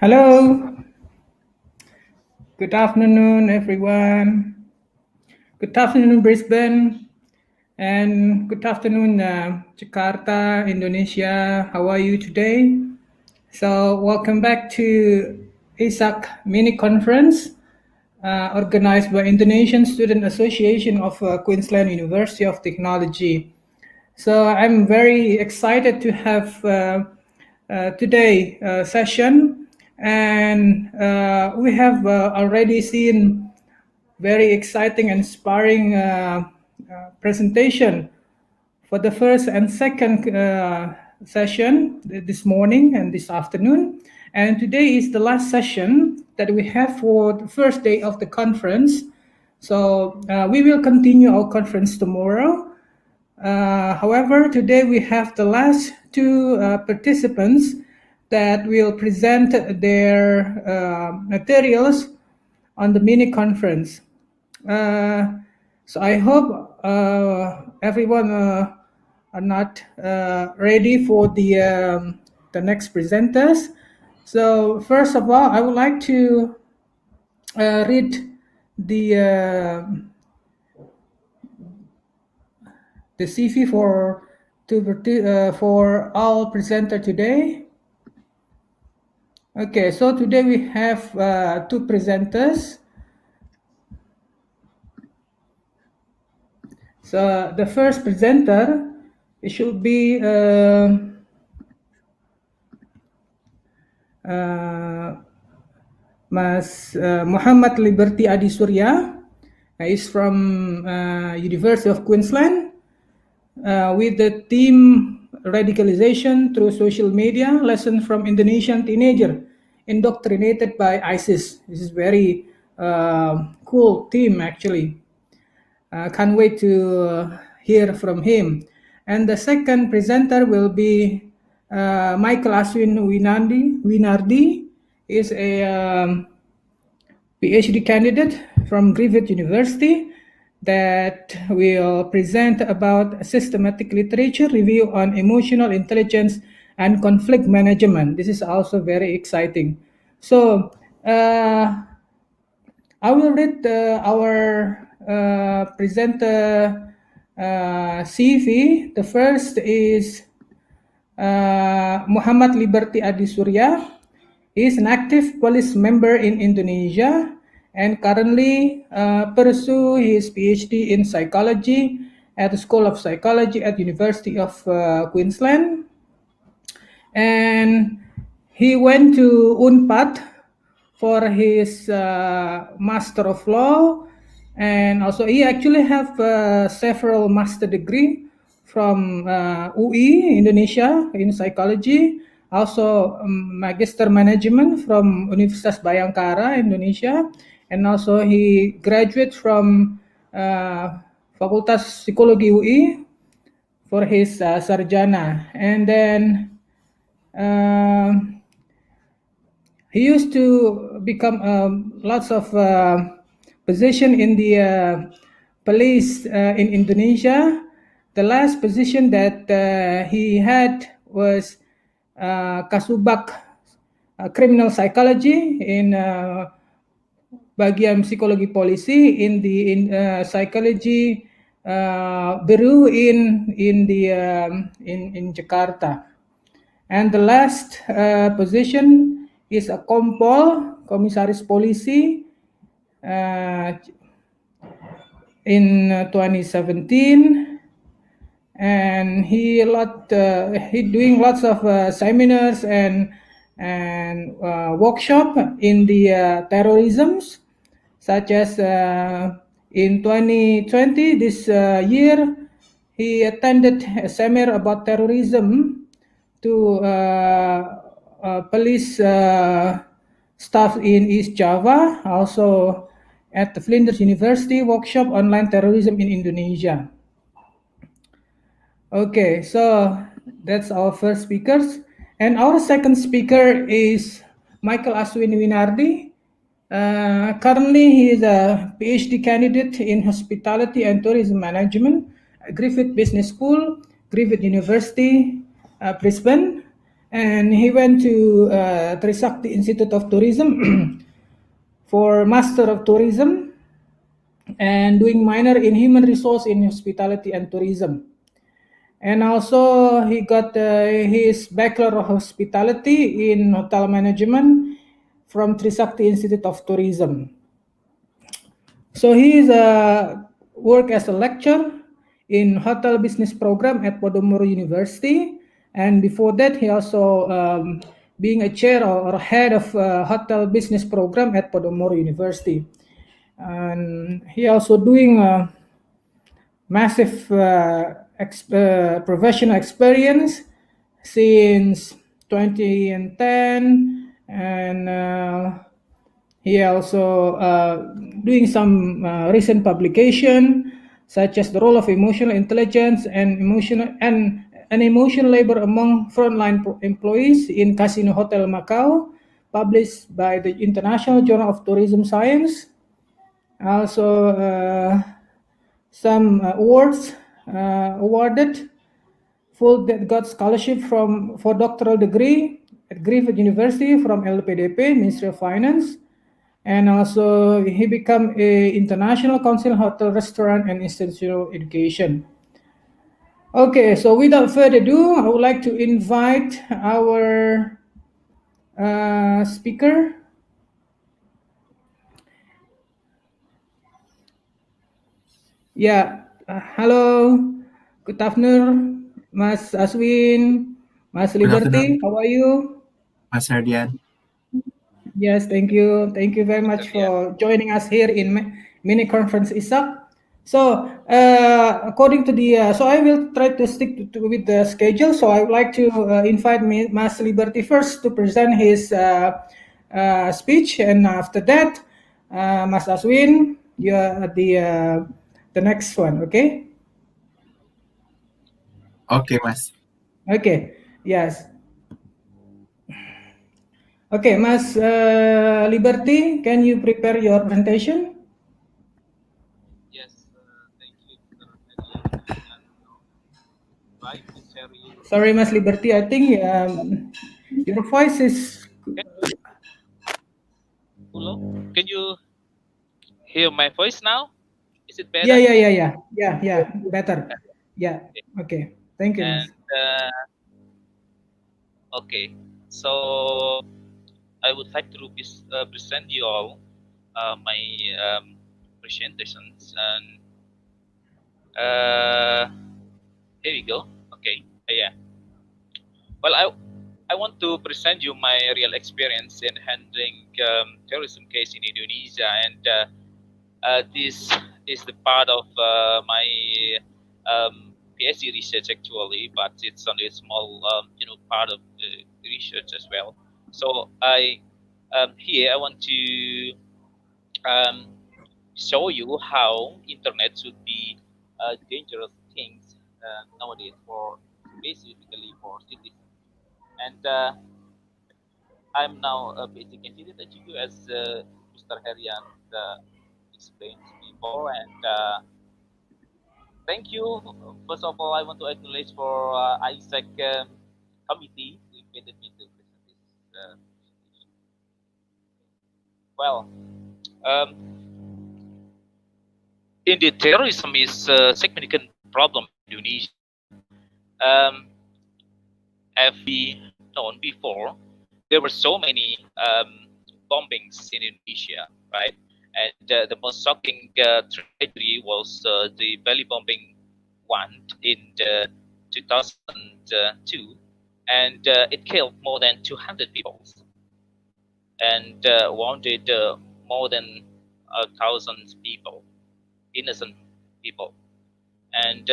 Hello, good afternoon, everyone. Good afternoon, Brisbane, and good afternoon, Jakarta, Indonesia. How are you today? So, welcome back to ISAC mini conference organized by Indonesian Student Association of Queensland University of Technology. So, I'm very excited to have today session, and we have already seen very exciting and inspiring presentation for the first and second session this morning and this afternoon. And today is the last session that we have for the first day of the conference. So we will continue our conference tomorrow. However, today we have the last two participants that will present their materials on the mini conference. So I hope everyone are not ready for the next presenters. So first of all, I would like to read the CV for all presenter today. Okay, so today we have two presenters. So the first presenter, it should be Mas Mukhamat Leberty Adi Surya. He's from University of Queensland with the theme Radicalization Through Social Media, Lesson from Indonesian Teenager Indoctrinated by ISIS. This is very cool theme actually. Can't wait to hear from him. And the second presenter will be Michael Aswin Winardi is a PhD candidate from Griffith University that will present about a systematic literature review on emotional intelligence and conflict management. This is also very exciting. So I will read our presenter CV. The first is Muhammad Leberty Adi Surya. He is an active police member in Indonesia and currently pursue his PhD in psychology at the School of Psychology at University of Queensland. And he went to UNPAD for his Master of Law, and also he actually have several master degree from UI Indonesia in psychology, also Magister Management from Universitas Bayangkara Indonesia, and also he graduate from Fakultas Psikologi UI for his sarjana. And then he used to become lots of position in the police in Indonesia. The last position that he had was Kasubag criminal psychology in Bagian Psikologi Polisi in the psychology bureau in Jakarta. And the last position is a Kompol, Komisaris Polisi, in 2017, and he doing lots of seminars and workshop in the terrorisms, such as in 2020 this year he attended a seminar about terrorism to police staff in East Java, also at the Flinders University workshop online terrorism in Indonesia. Okay, so that's our first speakers. And our second speaker is Michael Aswin Winardi. Currently, he is a PhD candidate in Hospitality and Tourism Management at Griffith Business School, Griffith University, Brisbane. and he went to Trisakti Institute of Tourism for Master of Tourism and doing minor in Human Resource in Hospitality and Tourism. And also he got his Bachelor of Hospitality in Hotel Management from Trisakti Institute of Tourism. So he is work as a lecturer in Hotel Business Program at Podomoro University, and before that he also being a chair or head of Hotel Business Program at Podomoro University, and he also doing massive professional experience since 2010, and he also doing some recent publication such as the role of emotional intelligence and emotional labor among frontline employees in Casino Hotel Macau, published by the International Journal of Tourism Science. Also some awards awarded, full got scholarship for doctoral degree at Griffith University from LPDP, Ministry of Finance, and also he become a International Council Hotel, Restaurant and Institutional Education. Okay, so without further ado, I would like to invite our speaker. Yeah, hello, good afternoon, Mas Aswin, Mas Good Leberty, afternoon, how are you? Mas Herdiyan. Yes, thank you. Thank you very much for joining us here in mini conference ISAC. So, according to the, so I will try to stick with the schedule. So I would like to invite Mas Leberty first to present his speech, and after that, Mas Aswin, you are the next one. Okay. Okay, Mas. Okay. Yes. Okay, Mas Leberty, can you prepare your presentation? Yes, thank you, Mr. Herdiyan. Try to share you. Sorry, Mas Leberty, I think your voice is. Hello, can you hear my voice now? Is it better? Yeah, better. Yeah, okay. Thank you, Mas. And okay, so I would like to present you all my presentations, and here we go. Okay, yeah. Well, I want to present you my real experience in handling terrorism case in Indonesia, and this is the part of my PhD research actually, but it's only a small part of the research as well. So here I want to show you how internet should be dangerous things nowadays for specifically for citizens. And I'm now basically continued at you as Mr. Herdiyan explained before, and thank you. First of all, I want to acknowledge for ISAC committee who invited me to present this presentation. Well, um, indeed, terrorism is a significant problem in Indonesia. As we known before, there were so many bombings in Indonesia, right? And the most shocking tragedy was the Bali bombing one in 2002, and it killed more than 200 people and wounded more than 1,000 people, innocent people. And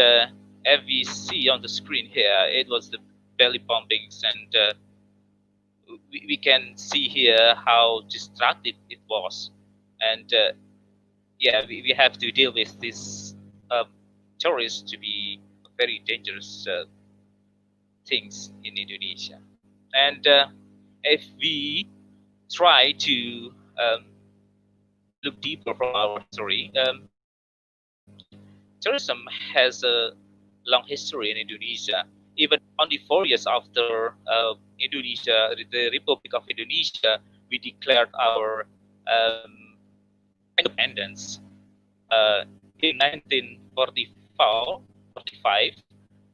as we see on the screen here, it was the Bali bombings, and we can see here how destructive it was. And yeah, we have to deal with this terrorists to be very dangerous things in Indonesia. And if we try to look deeper from our history, terrorism has a long history in Indonesia. Even only 4 years after Indonesia, the Republic of Indonesia, we declared our independence in 1944, 45,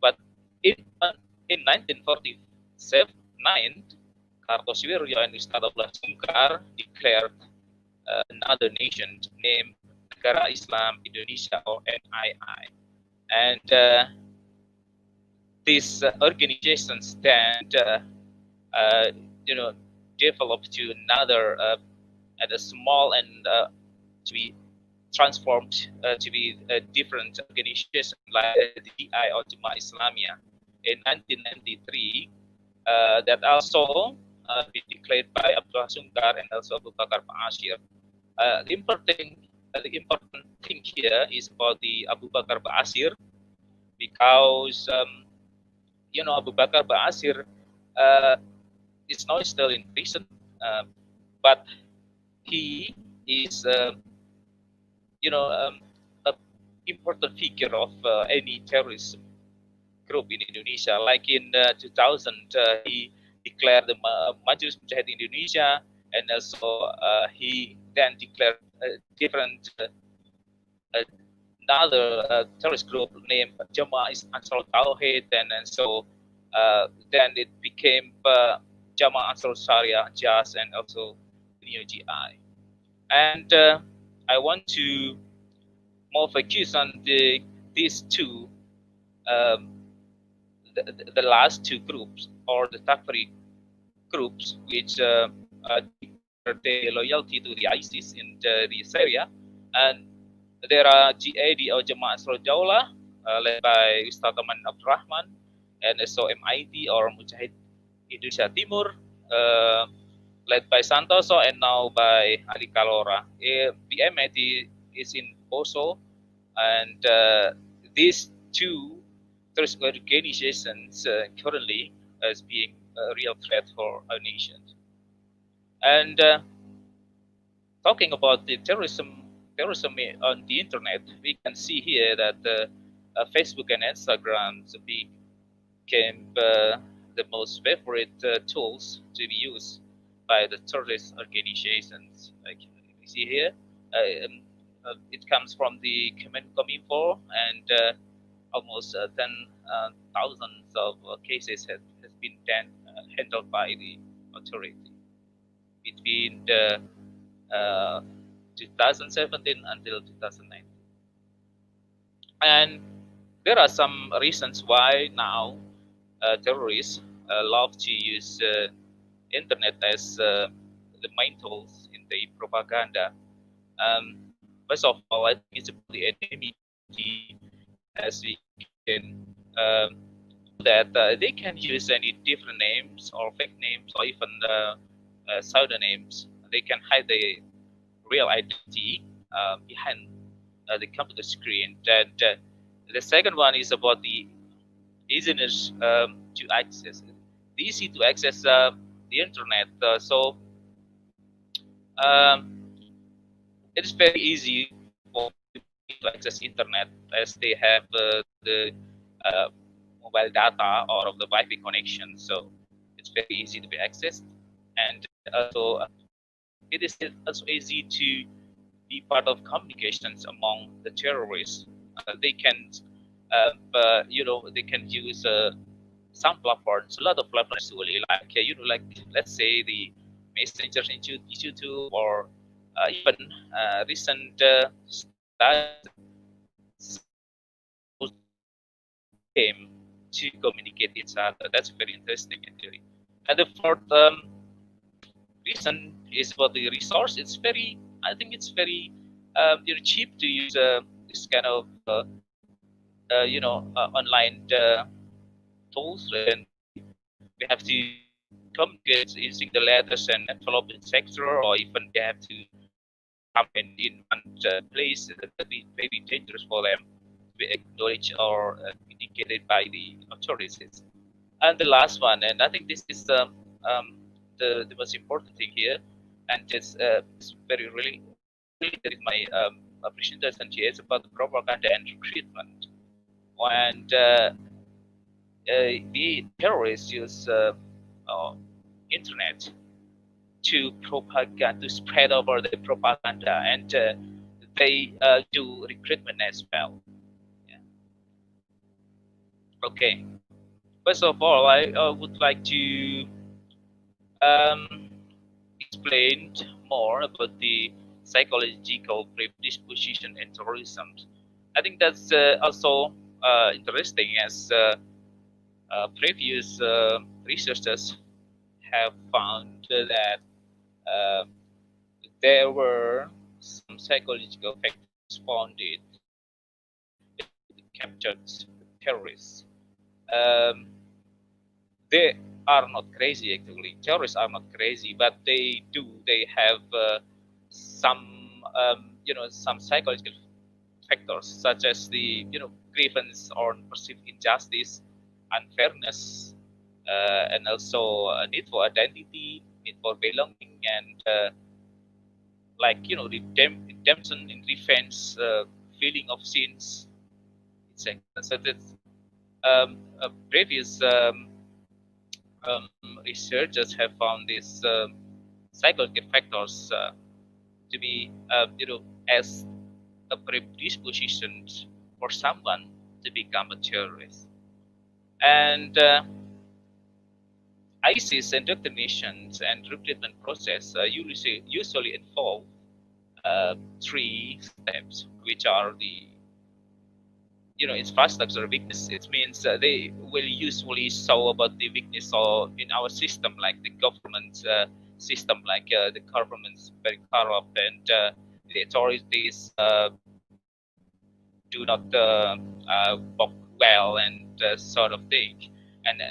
but in 1949, Kartosuwiryo and Ustadz Sungkar declared another nation named Negara Islam Indonesia or NII, and these organizations then developed to another at a small and to be transformed to be a different organization like the GI or Jemaah Islamiyah in 1993 that also been declared by Abdullah Sungkar and also Abu Bakar Ba'asyir. The important thing here is about the Abu Bakar Ba'asyir, because Abu Bakar Ba'asyir is now still in prison, but he is an important figure of any terrorism group in Indonesia. Like in 2000, he declared the Majelis Mujahidin Indonesia, and also he then declared a different another terrorist group named Jamaah Ansar Tauhid, and so then it became Jamaah Ansar Sharia, JAS, and also New GI. And I want to more focus on these two, the last two groups, or the Takfiri groups, which declare their loyalty to the ISIS in the Syria. And there are GAD or Jamaah Ansar Daulah, led by Ustadz Aman Abdurrahman, and also MIT or Mujahid Indonesia Timur, led by Santoso, and now by Ali Kalora. The MIT is in Poso, and these two terrorist organizations currently as being a real threat for our nation. And talking about the terrorism on the internet, we can see here that Facebook and Instagram became the most favorite tools to be used by the terrorist organizations. Like we see here, it comes from the Cominfo, and almost 10,000 of cases has been then handled by the authority between 2017 until 2019. And there are some reasons why now terrorists love to use internet as the main tools in the propaganda. First of all, I think it's about the anonymity, as we can that they can use any different names or fake names or even pseudonyms. They can hide the real identity behind the computer screen. And the second one is about the easiness to access. Easy to access the internet. So it's very easy for people to access internet, as they have the mobile data or of the Wi-Fi connection. So it's very easy to be accessed, and also it is also easy to be part of communications among the terrorists. They can, they can use some platforms, a lot of platforms, really, like like let's say the messengers in YouTube, or even recent studies came to communicate each other. That's very interesting actually. And the fourth reason is about the resource. I think it's very cheap to use this kind of online tools, and we have to communicate using the letters and envelope in sector, or even they have to come in one place. That would be very dangerous for them to be acknowledged or indicated by the authorities. And the last one, and I think this is the most important thing here, and it's very really that is my presentation here. It's about the propaganda and recruitment. And the terrorists use internet to propagate, to spread over the propaganda, and they do recruitment as well. Yeah. Okay. First of all, I would like to um, explain more about the psychological predisposition in terrorism. I think that's also interesting, as previous researchers have found that uh, there were some psychological factors found it captured terrorists. Um, they are not crazy actually. Terrorists are not crazy, but they have some some psychological factors such as the grievance or perceived injustice, unfairness, and also a need for identity, need for belonging, and redemption in revenge, feeling of sins, etc. So that's previous um, researchers have found these psychological factors to be as a predisposition for someone to become a terrorist. And ISIS indoctrinations and recruitment process usually involve three steps, which are the infrastructure weakness. It means they will usually show about the weakness or in our system, like the government system, like the government's very corrupt, and the authorities do not work well, and sort of thing. And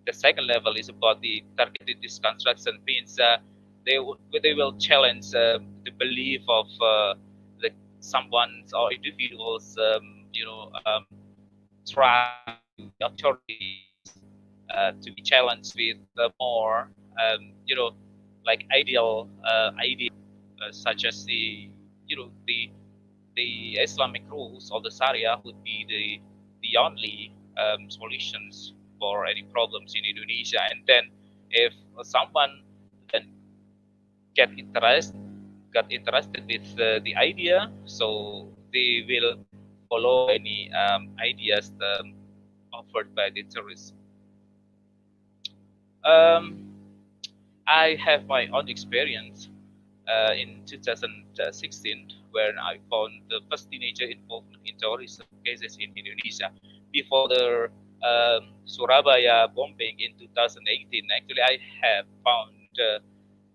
the second level is about the targeted disconstruction, means they will challenge the belief of the someone or individuals, try the authorities to be challenged with more, like ideal idea, such as the Islamic rules or the Sharia would be the only solutions for any problems in Indonesia. And then if someone then get interest got interested with the idea, so they will follow any ideas offered by the terrorists. I have my own experience in 2016, when I found the first teenager involvement in terrorism cases in Indonesia. Before the Surabaya bombing in 2018, actually I have found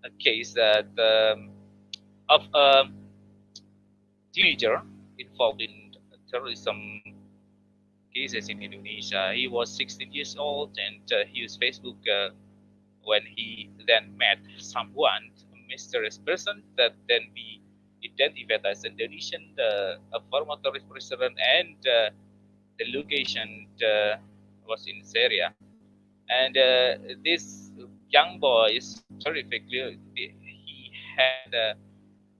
a case that of a teenager involved in terrorism cases in Indonesia. He was 16 years old, and he used Facebook when he then met someone, a mysterious person that then be identified as Indonesian, a former terrorist president, and the location was in Syria. And this young boy is terrifically, he had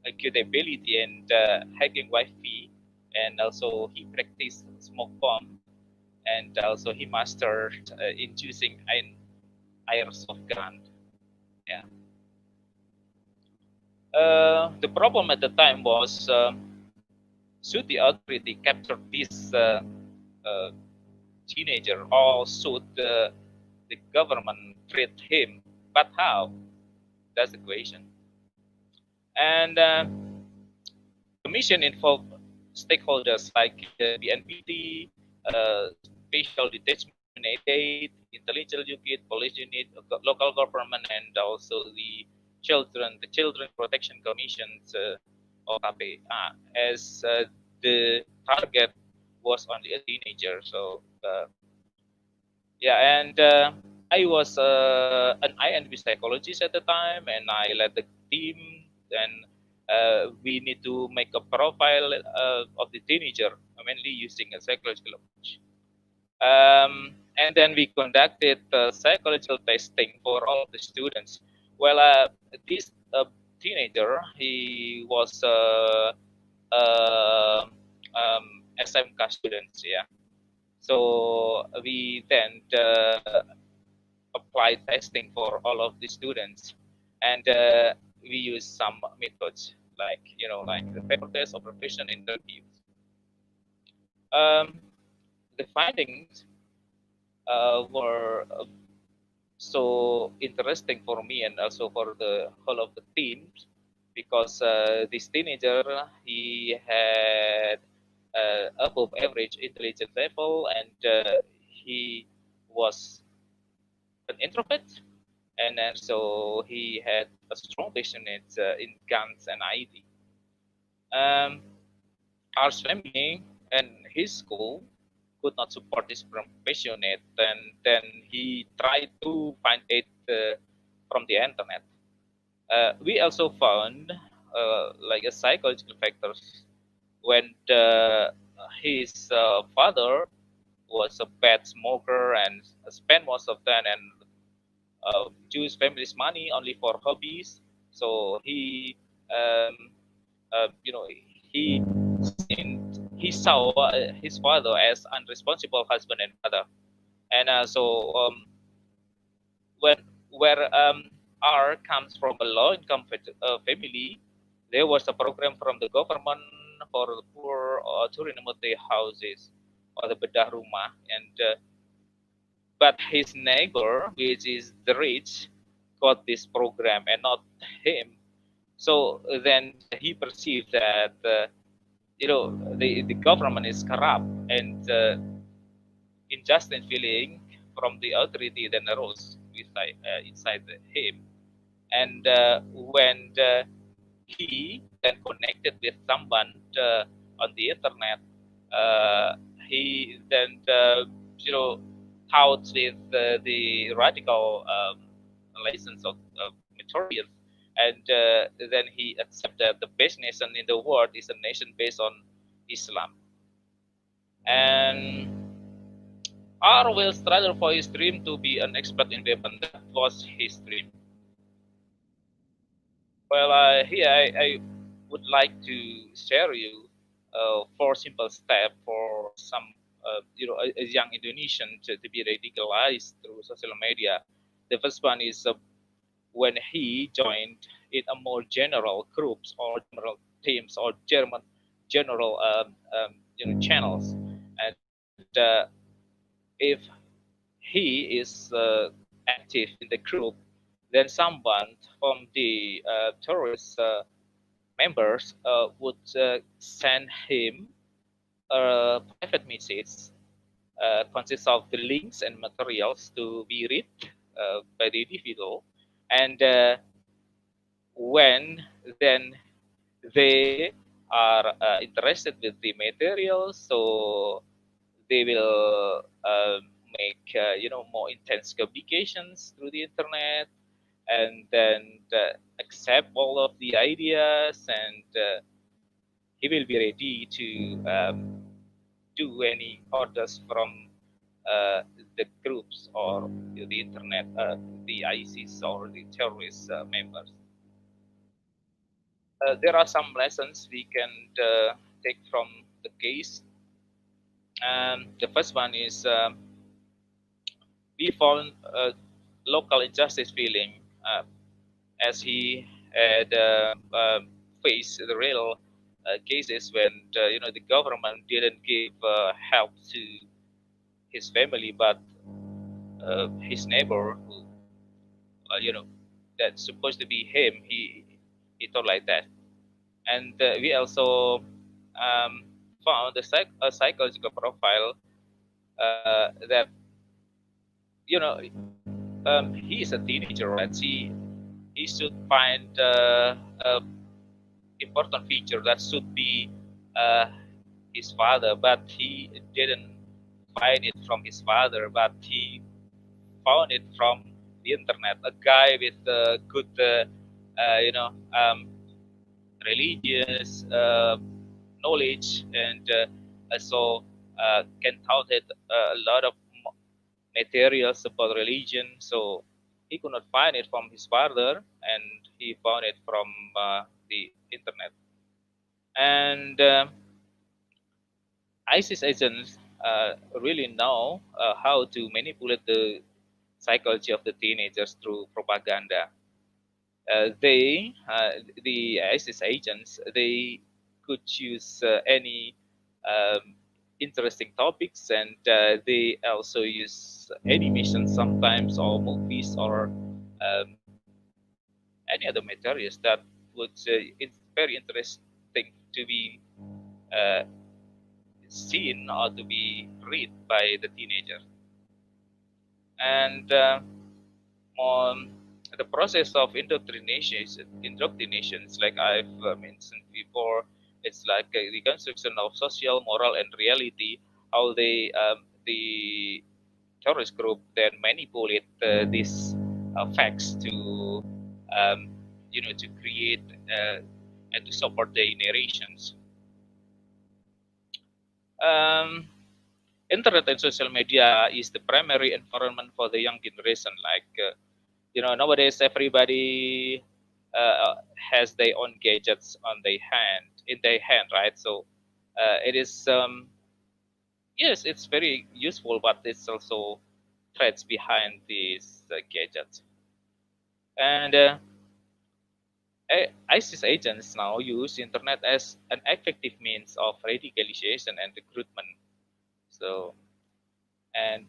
a good ability and hacking Wi-Fi, and also he practiced smoke bomb, and also he mastered inducing an airsoft gun. Yeah. The problem at the time was, should the authority capture this uh, teenager, or should the government treat him? But how? That's the question. And the mission involved stakeholders like BNPT, Special Detachment Unit 8, Intelligence Unit, Police Unit, local government, and also the Children Protection Commissions, or KPA, as the target was only a teenager. So yeah, and I was an INB psychologist at the time, and I led the team. And we need to make a profile of the teenager, mainly using a psychological approach. And then we conducted psychological testing for all of the students. Well, this teenager, he was SMK students, yeah. So we then apply testing for all of the students, and we use some methods like like the paper test, observation, interviews. Um, the findings were so interesting for me and also for the whole of the team, because this teenager, he had above average intelligence level, and he was an introvert, and so he had a strong passionate in guns and ID. Um, our family and his school could not support this passionate, and then he tried to find it from the internet. We also found like a psychological factors when his father was a bad smoker and spent most of that and use family's money only for hobbies. So he, he he saw his father as unresponsible husband and father, and when where R comes from a low-income family, there was a program from the government for the poor to renovate their houses or the bedah rumah, and but his neighbor, which is the rich, got this program and not him. So then he perceived that the government is corrupt, and injustice feeling from the authority then arose inside him. And when he then connected with someone on the internet, uh, he then touts with the radical license of materials, and then he accepted that the best nation in the world is a nation based on Islam. And R will struggle for his dream to be an expert in weapon. That was his dream. Well, here I would like to share you 4 simple steps for some, a young Indonesian to be radicalized through social media. The first one is when he joined in a more general groups or general teams or German general channels, and if he is active in the group, then someone from the terrorist members would send him a private message consists of the links and materials to be read by the individual, and when then they are interested with the materials, so they will make more intense communications through the internet, and then accept all of the ideas, and he will be ready to do any orders from the groups or the internet, the ISIS or the terrorist members. There are some lessons we can take from the case. The first one is we found local injustice feeling as he had faced the real cases when the government didn't give help to his family, but his neighbor, who that's supposed to be him, he thought like that. And we also found a psychological profile that he is a teenager, right? He should find a important feature that should be his father, but he didn't find it from his father, but he found it from the internet. A guy with good, religious knowledge, and also can tout it a lot of materials about religion. So he could not find it from his father, and he found it from the internet. And ISIS agents really know how to manipulate the psychology of the teenagers through propaganda. The ISIS agents, they could choose any um, interesting topics, and they also use animation sometimes, or movies, or any other materials that would it's very interesting to be uh, seen or to be read by the teenager. And on the process of indoctrinations, like I've mentioned before, it's like a reconstruction of social, moral, and reality. How the terrorist group then manipulate these facts to to create and to support their narrations. Um, Internet and social media is the primary environment for the young generation. Like nowadays everybody has their own gadgets in their hand, right? So it is yes, it's very useful, but it's also threats behind these gadgets. And ISIS agents now use internet as an effective means of radicalization and recruitment. So, and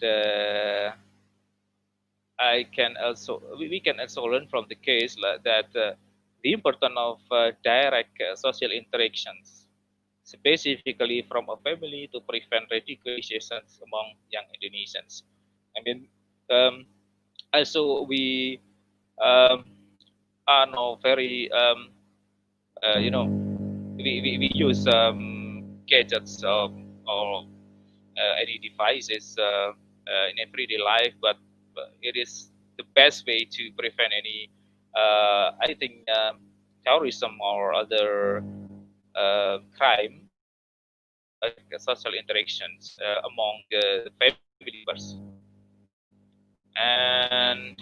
we can also learn from the case that the importance of direct social interactions, specifically from a family, to prevent radicalizations among young Indonesians. I mean, also we um, are now very we use gadgets or any devices in everyday life, but it is the best way to prevent any I think terrorism or other crime like social interactions among the family members. And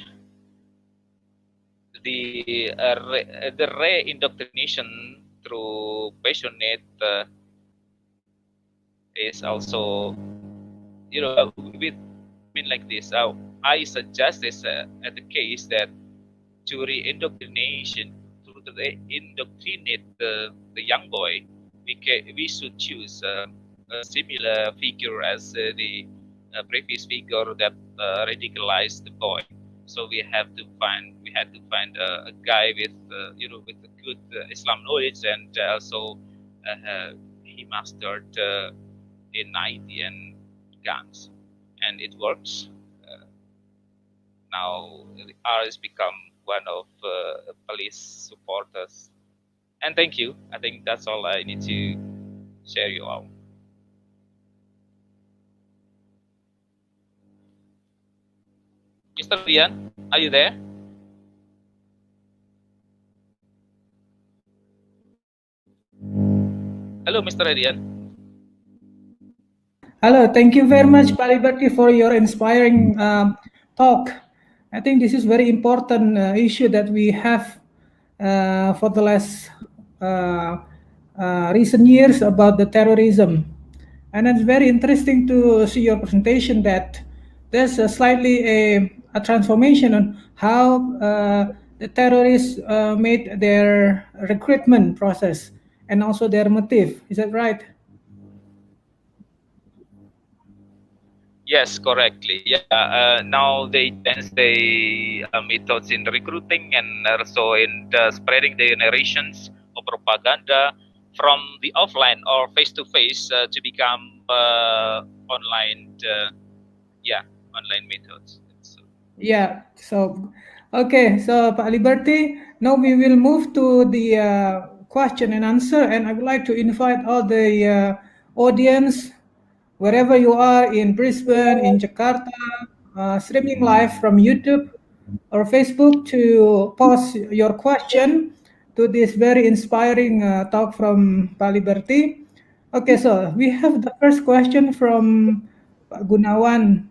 the re-indoctrination through passionate is also with mean like this. I suggest this at the case that to re-indoctrination to re-indoctrinate the young boy, we should choose a similar figure as the previous figure that radicalized the boy. So we had to find a guy with with a good Islam knowledge, and also he mastered in IT and guns, and it works. Now R has become one of police supporters. And thank you. I think that's all I need to share you all. Mr. Dian, are you there? Hello, Mr. Herdiyan. Hello, thank you very much, Pak Leberty, for your inspiring talk. I think this is very important issue that we have for the last recent years about the terrorism. And it's very interesting to see your presentation that there's a slightly a transformation on how the terrorists made their recruitment process and also their motive. Is that right? Yes, correctly. Yeah. Now they change the methods in recruiting and also in spreading the narrations or propaganda from the offline or face-to-face to become online. Online methods. Yeah. So, okay. So, Pak Leberty, now we will move to the question and answer, and I would like to invite all the audience, wherever you are in Brisbane, in Jakarta, streaming live from YouTube or Facebook, to post your question to this very inspiring talk from Pak Leberty. Okay, so we have the first question from Pak Gunawan.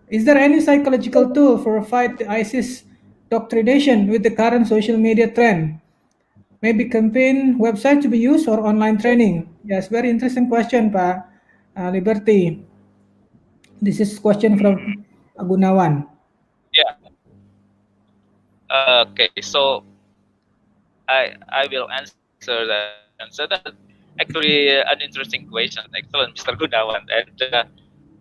Is there any psychological tool for fight the ISIS doctrination with the current social media trend? Maybe campaign website to be used or online training? Yes, very interesting question, Pak. Leberty. This is question from Gunawan. Yeah. Okay, so I will answer that question. So that actually an interesting question. Excellent, Mr. Gunawan. And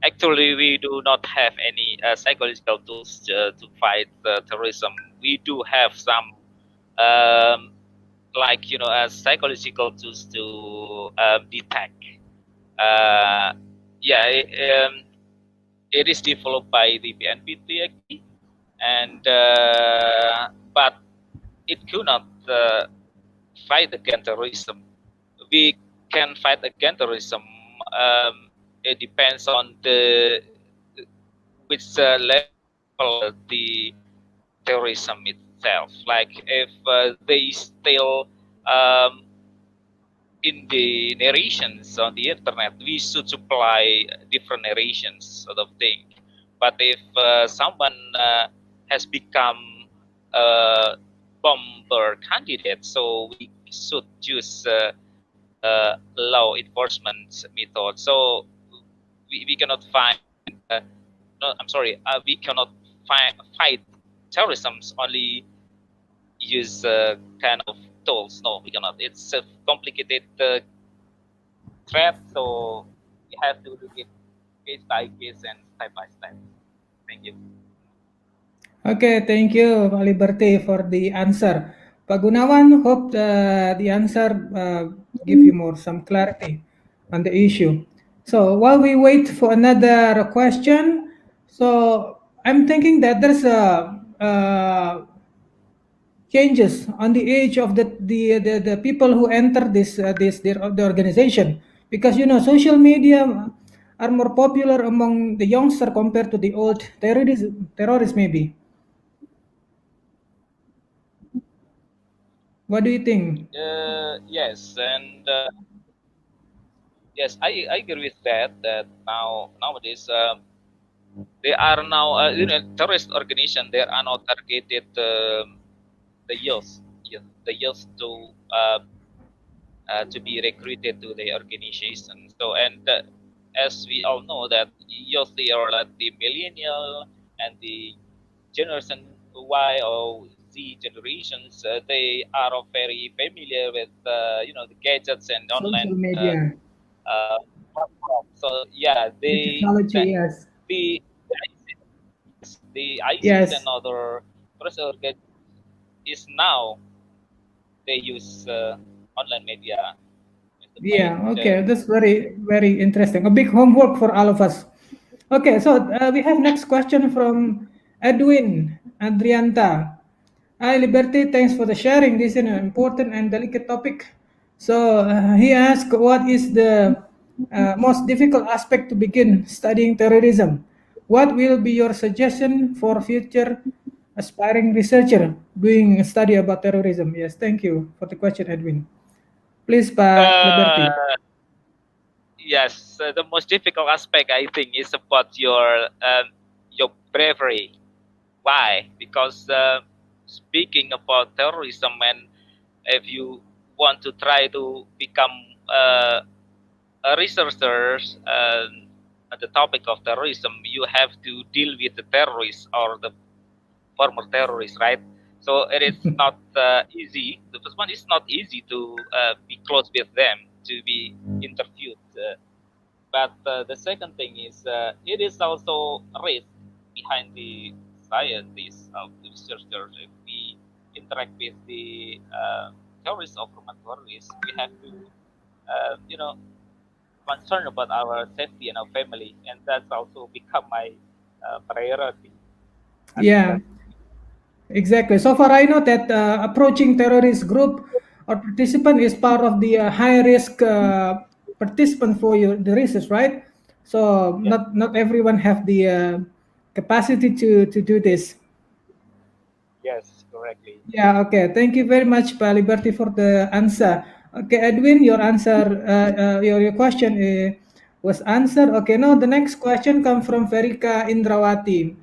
actually, we do not have any psychological tools to fight terrorism. We do have some, like psychological tools to detect. Yeah, it is developed by the BNPT actually, and but it could not fight against terrorism. We can fight against terrorism. It depends on the which level the terrorism itself. Like if they still in the narrations on the internet, we should supply different narrations sort of thing. But if someone has become a bomber candidate, so we should use law enforcement method. So we cannot find. No, I'm sorry. We cannot fight terrorism only use kind of tools. No, we cannot. It's a complicated threat, so we have to do it case by case and step by step. Thank you. Okay, thank you, Pak Liberty, for the answer. Pak Gunawan, hope the answer give you more some clarity on the issue. So while we wait for another question, so I'm thinking that there's a changes on the age of the people who enter the organization, because social media are more popular among the youngster compared to the old terrorists maybe. What do you think? Yes, and yes, I agree with that. That nowadays they are now terrorist organization. They are now targeted the youth, the youth to be recruited to the organization. So and as we all know that youth they are like the millennial and the generation Y or Z generations, they are very familiar with the gadgets and online Social media, platforms. So yeah, the technology, yes. the the ISIS and Yes. other terrorist organizations is now they use online media as the Yeah, main okay, that's very, very interesting. A big homework for all of us. Okay, so we have next question from Edwin Adrianta. Hi, Liberty. Thanks for the sharing. This is an important and delicate topic. So he asked, what is the most difficult aspect to begin studying terrorism? What will be your suggestion for future aspiring researcher doing a study about terrorism? Yes, thank you for the question, Edwin. Please, Pak Liberty. Yes, the most difficult aspect I think is about your bravery. Why? Because speaking about terrorism, and if you want to try to become a researcher on the topic of terrorism, you have to deal with the terrorists or the former terrorists, right? So it is not easy. The first one is not easy to be close with them, to be interviewed. But the second thing is it is also a risk behind the scientists of the researchers. If we interact with the terrorists or former terrorists, we have to, you know, concern about our safety and our family, and that's also become my priority. Yeah, exactly. So far, I know that approaching terrorist group or participant is part of the high risk participant for the research, right? So Yes, not everyone have the capacity to do this. yes, correctly. Yeah. Okay. Thank you very much, Pak Liberty, for the answer. Okay, Edwin, your answer, your question was answered. Okay. Now the next question comes from Verika Indrawati.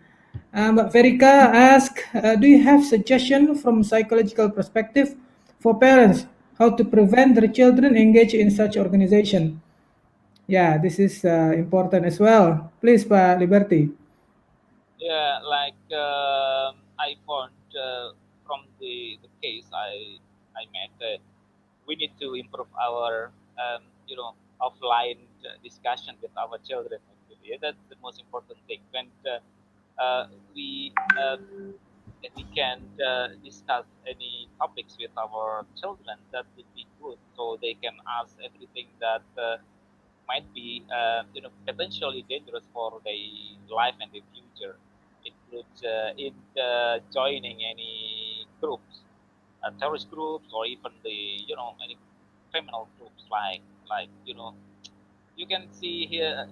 But Verika asked, do you have suggestion from psychological perspective for parents how to prevent their children engage in such organization? Yeah, this is important as well. Please, Pak Liberty. Yeah, like I found from the case I met, we need to improve our offline discussion with our children. Actually, yeah, that's the most important thing. When we if we can discuss any topics with our children, that would be good. So they can ask everything that might be potentially dangerous for their life and their future. Includes in joining any groups, terrorist groups, or even the any criminal groups like you can see here.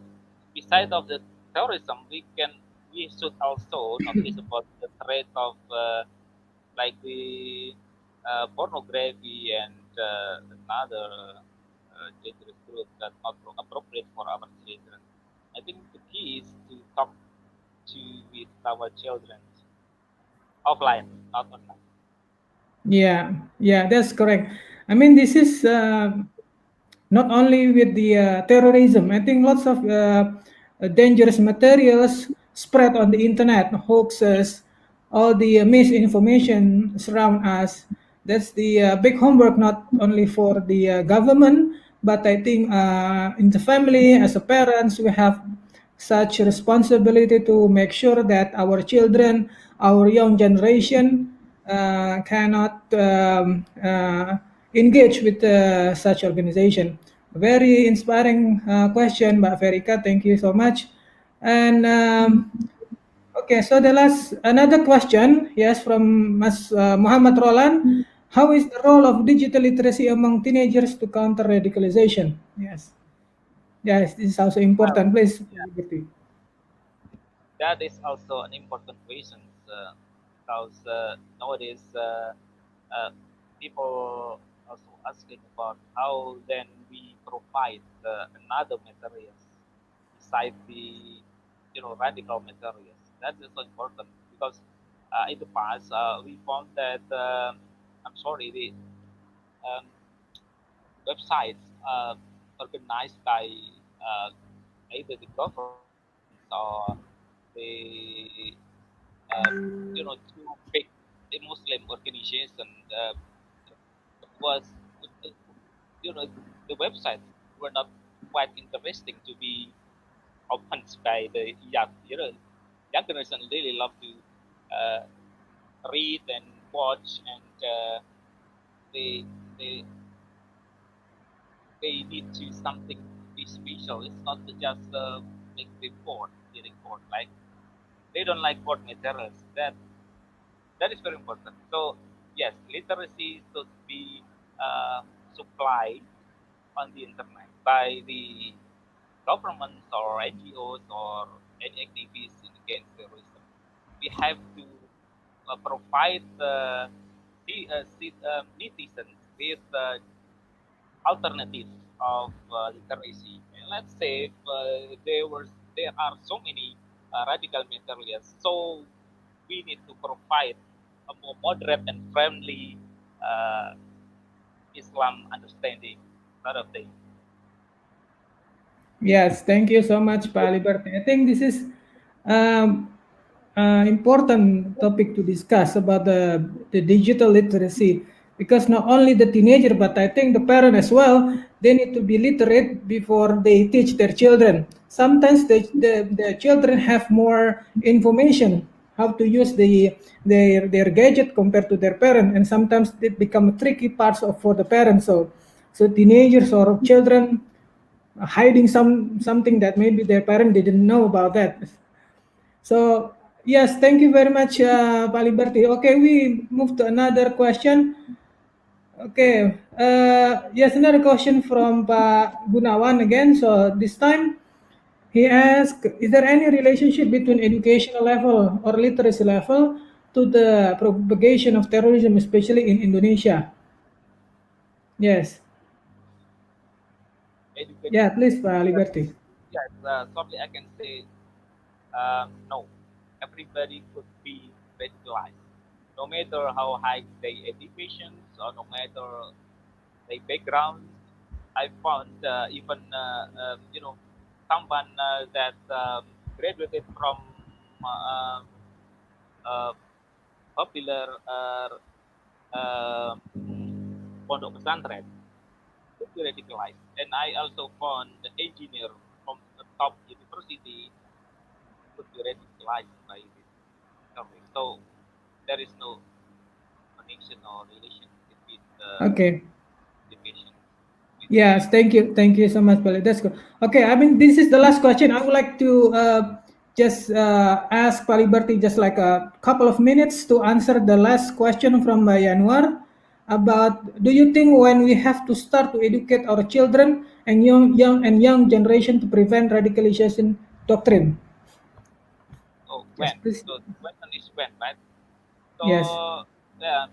Beside of the terrorism, we should also notice about the threat of like the pornography and another dangerous group that not appropriate for our children. I think the key is to talk to with our children offline, not online. Yeah, yeah, that's correct. I mean, this is not only with the terrorism. I think lots of dangerous materials spread on the internet, hoaxes, all the misinformation surround us. That's the big homework, not only for the government, but I think in the family, as a parents, we have such responsibility to make sure that our children, our young generation, cannot engage with such organization. Very inspiring question, Mbak Ferika. Thank you so much. And okay, so the last another question, yes, from Mas Muhammad Roland. How is the role of digital literacy among teenagers to counter radicalization? Yes, yes, this is also Well, important. Please, yeah, Liberty. that is also an important question because nowadays uh, people also asking about how then we provide another materials besides the radical materials. That is so important because in the past we found that I'm sorry the um, websites organized by uh, either the government or the two big Muslim organization was you know the websites were not quite interesting to be opened by the young generation really love to uh, read and watch and they they they need to something be special. It's not to just make report, getting bored. Like they don't like board materials. That is very important. So yes, literacy should be supplied on the internet by the governments or NGOs or any activists against terrorism. We have to provide netizens with alternatives of literacy. And let's say if, there are so many radical materials, so we need to provide a more moderate and friendly uh, Islam understanding, sort of thing. Yes, thank you so much, Pak Liberty. I think this is um, important topic to discuss about the digital literacy because not only the teenager, but I think the parent as well, they need to be literate before they teach their children. Sometimes the children have more information how to use their gadget compared to their parent, and sometimes it become tricky parts of for the parents. So teenagers or children hiding something that maybe their parent didn't know about that. So yes, thank you very much, Pak Liberty. Okay, we move to another question. Okay, yes, another question from Pak Gunawan again. So this time he asked, is there any relationship between educational level or literacy level to the propagation of terrorism, especially in Indonesia? Yes. Education. Yeah, please, Pak Yes, Liberty. yes. Sorry, I can say no. Everybody could be radicalized, no matter how high their education or no matter their background. I found even someone that graduated from uh, uh, popular pondok pesantren could be radicalized. And I also found the engineer from the top university could be radicalized by this topic. So there is no connection or relation between the Okay. education. Yes, thank you so much, Pali. That's good. Okay, I mean this is the last question. I would like to just ask Pak Liberty just like a couple of minutes to answer the last question from Yanuar about do you think when we have to start to educate our children and young generation to prevent radicalization doctrine? So Yes, when? please. So the question is when, right? Yes. So yeah,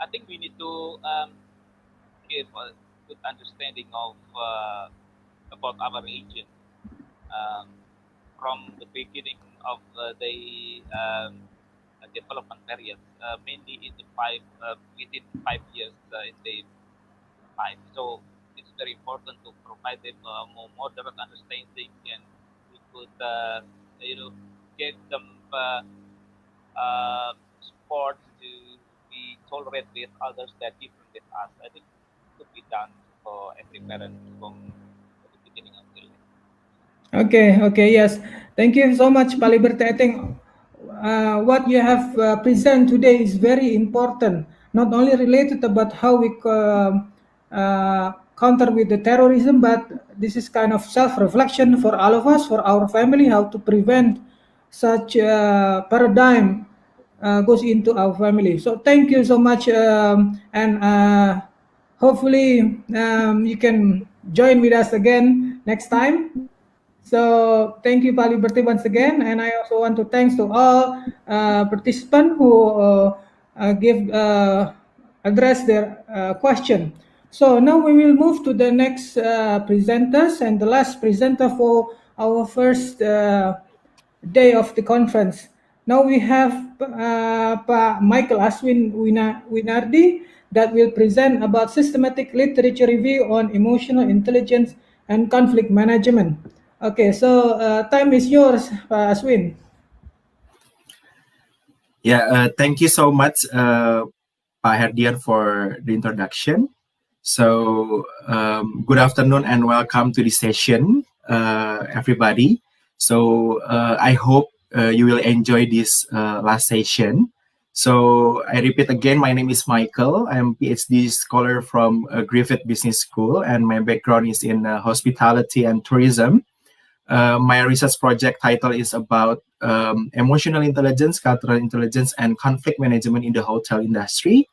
I think we need to give a good understanding of about our region um, from the beginning of the development period, mainly in the within 5 years in the life. So it's very important to provide them more moderate understanding, and we could get them support to be tolerant with others that different with us. I think it could be done for every parent from the beginning until end. Okay, yes. Thank you so much, Pak Liberty. I think what you have presented today is very important, not only related about how we counter with the terrorism, but this is kind of self-reflection for all of us, for our family, how to prevent such paradigm goes into our family. So thank you so much, and hopefully you can join with us again next time. So thank you, Pak Liberty, once again, and I also want to thanks to all participants who give address their question. So now we will move to the next presenters and the last presenter for our first day of the conference. Now we have Pak Michael Aswin Winardi that will present about systematic literature review on emotional intelligence and conflict management. Okay, so time is yours, Pak Aswin. Yeah, thank you so much, Pak Herdiyan, for the introduction. So, good afternoon and welcome to this session, everybody. So, I hope you will enjoy this last session. So, I repeat again, my name is Michael. I'm PhD scholar from Griffith Business School, and my background is in hospitality and tourism. My research project title is about emotional intelligence, cultural intelligence, and conflict management in the hotel industry.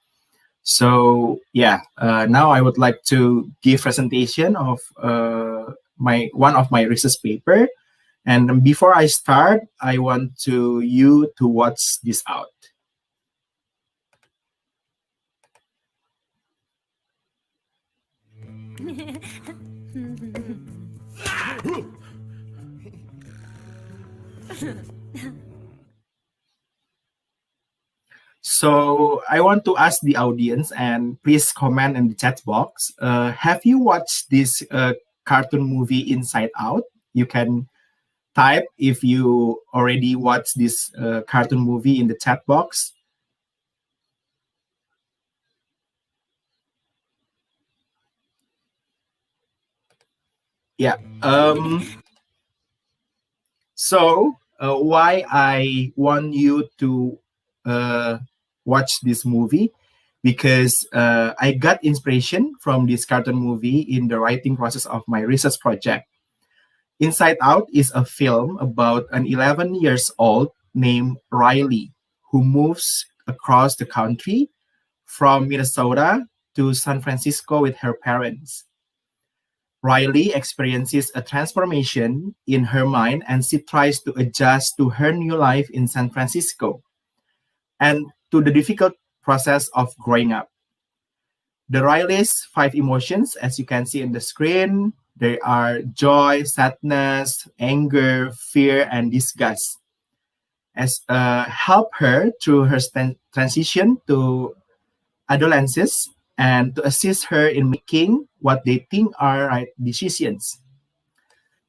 So yeah, now I would like to give presentation of one of my research paper. And before I start, I want you to watch this out. So I want to ask the audience, and please comment in the chat box. Have you watched this cartoon movie Inside Out? You can type if you already watched this cartoon movie in the chat box. Yeah. So why I want you to watch this movie? Because I got inspiration from this cartoon movie in the writing process of my research project. Inside Out is a film about an 11 years old named Riley who moves across the country from Minnesota to San Francisco with her parents. Riley experiences a transformation in her mind and she tries to adjust to her new life in San Francisco and to the difficult process of growing up. The Riley's 5 emotions, as you can see in the screen, they are joy, sadness, anger, fear, and disgust. Help her through her transition to adolescence and to assist her in making what they think are right decisions.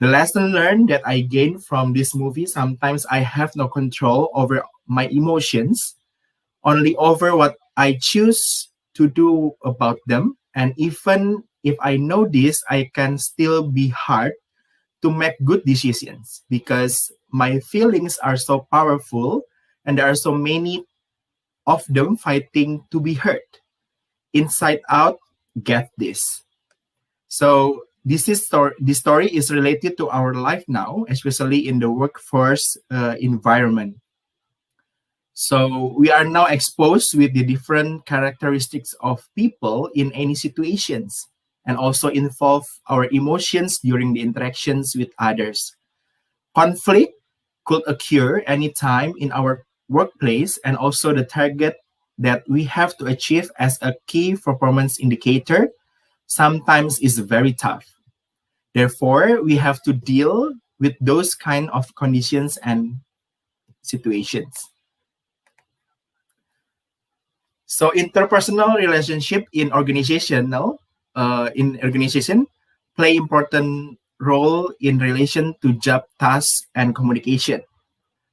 The lesson learned that I gained from this movie, sometimes I have no control over my emotions, only over what I choose to do about them. And even if I know this, I can still be hard to make good decisions because my feelings are so powerful and there are so many of them fighting to be heard. Inside Out, get this. So this story is related to our life now, especially in the workforce environment. So we are now exposed with the different characteristics of people in any situations and also involve our emotions during the interactions with others. Conflict could occur anytime in our workplace, and also the target that we have to achieve as a key performance indicator sometimes is very tough. Therefore, we have to deal with those kind of conditions and situations. So interpersonal relationship in organization play important role in relation to job tasks and communication.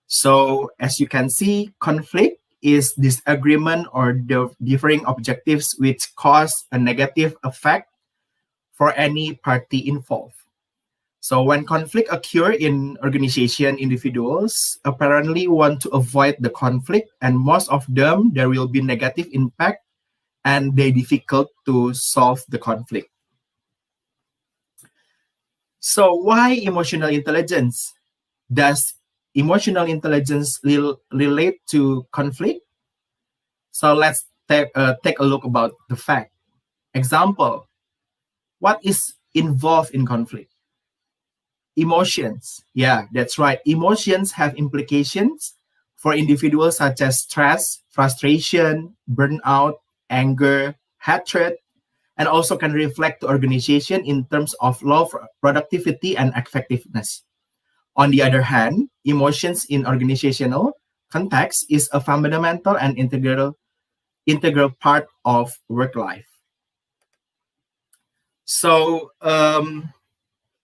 So as you can see, conflict is disagreement or differing objectives which cause a negative effect for any party involved. So when conflict occur in organization, individuals apparently want to avoid the conflict, and most of them, there will be negative impact and they difficult to solve the conflict. So why emotional intelligence? Does emotional intelligence relate to conflict? So let's take a look about the fact. Example, what is involved in conflict? Emotions. Yeah, that's right. Emotions have implications for individuals such as stress, frustration, burnout, anger, hatred, and also can reflect the organization in terms of low productivity and effectiveness. On the other hand, emotions in organizational context is a fundamental and integral part of work life. So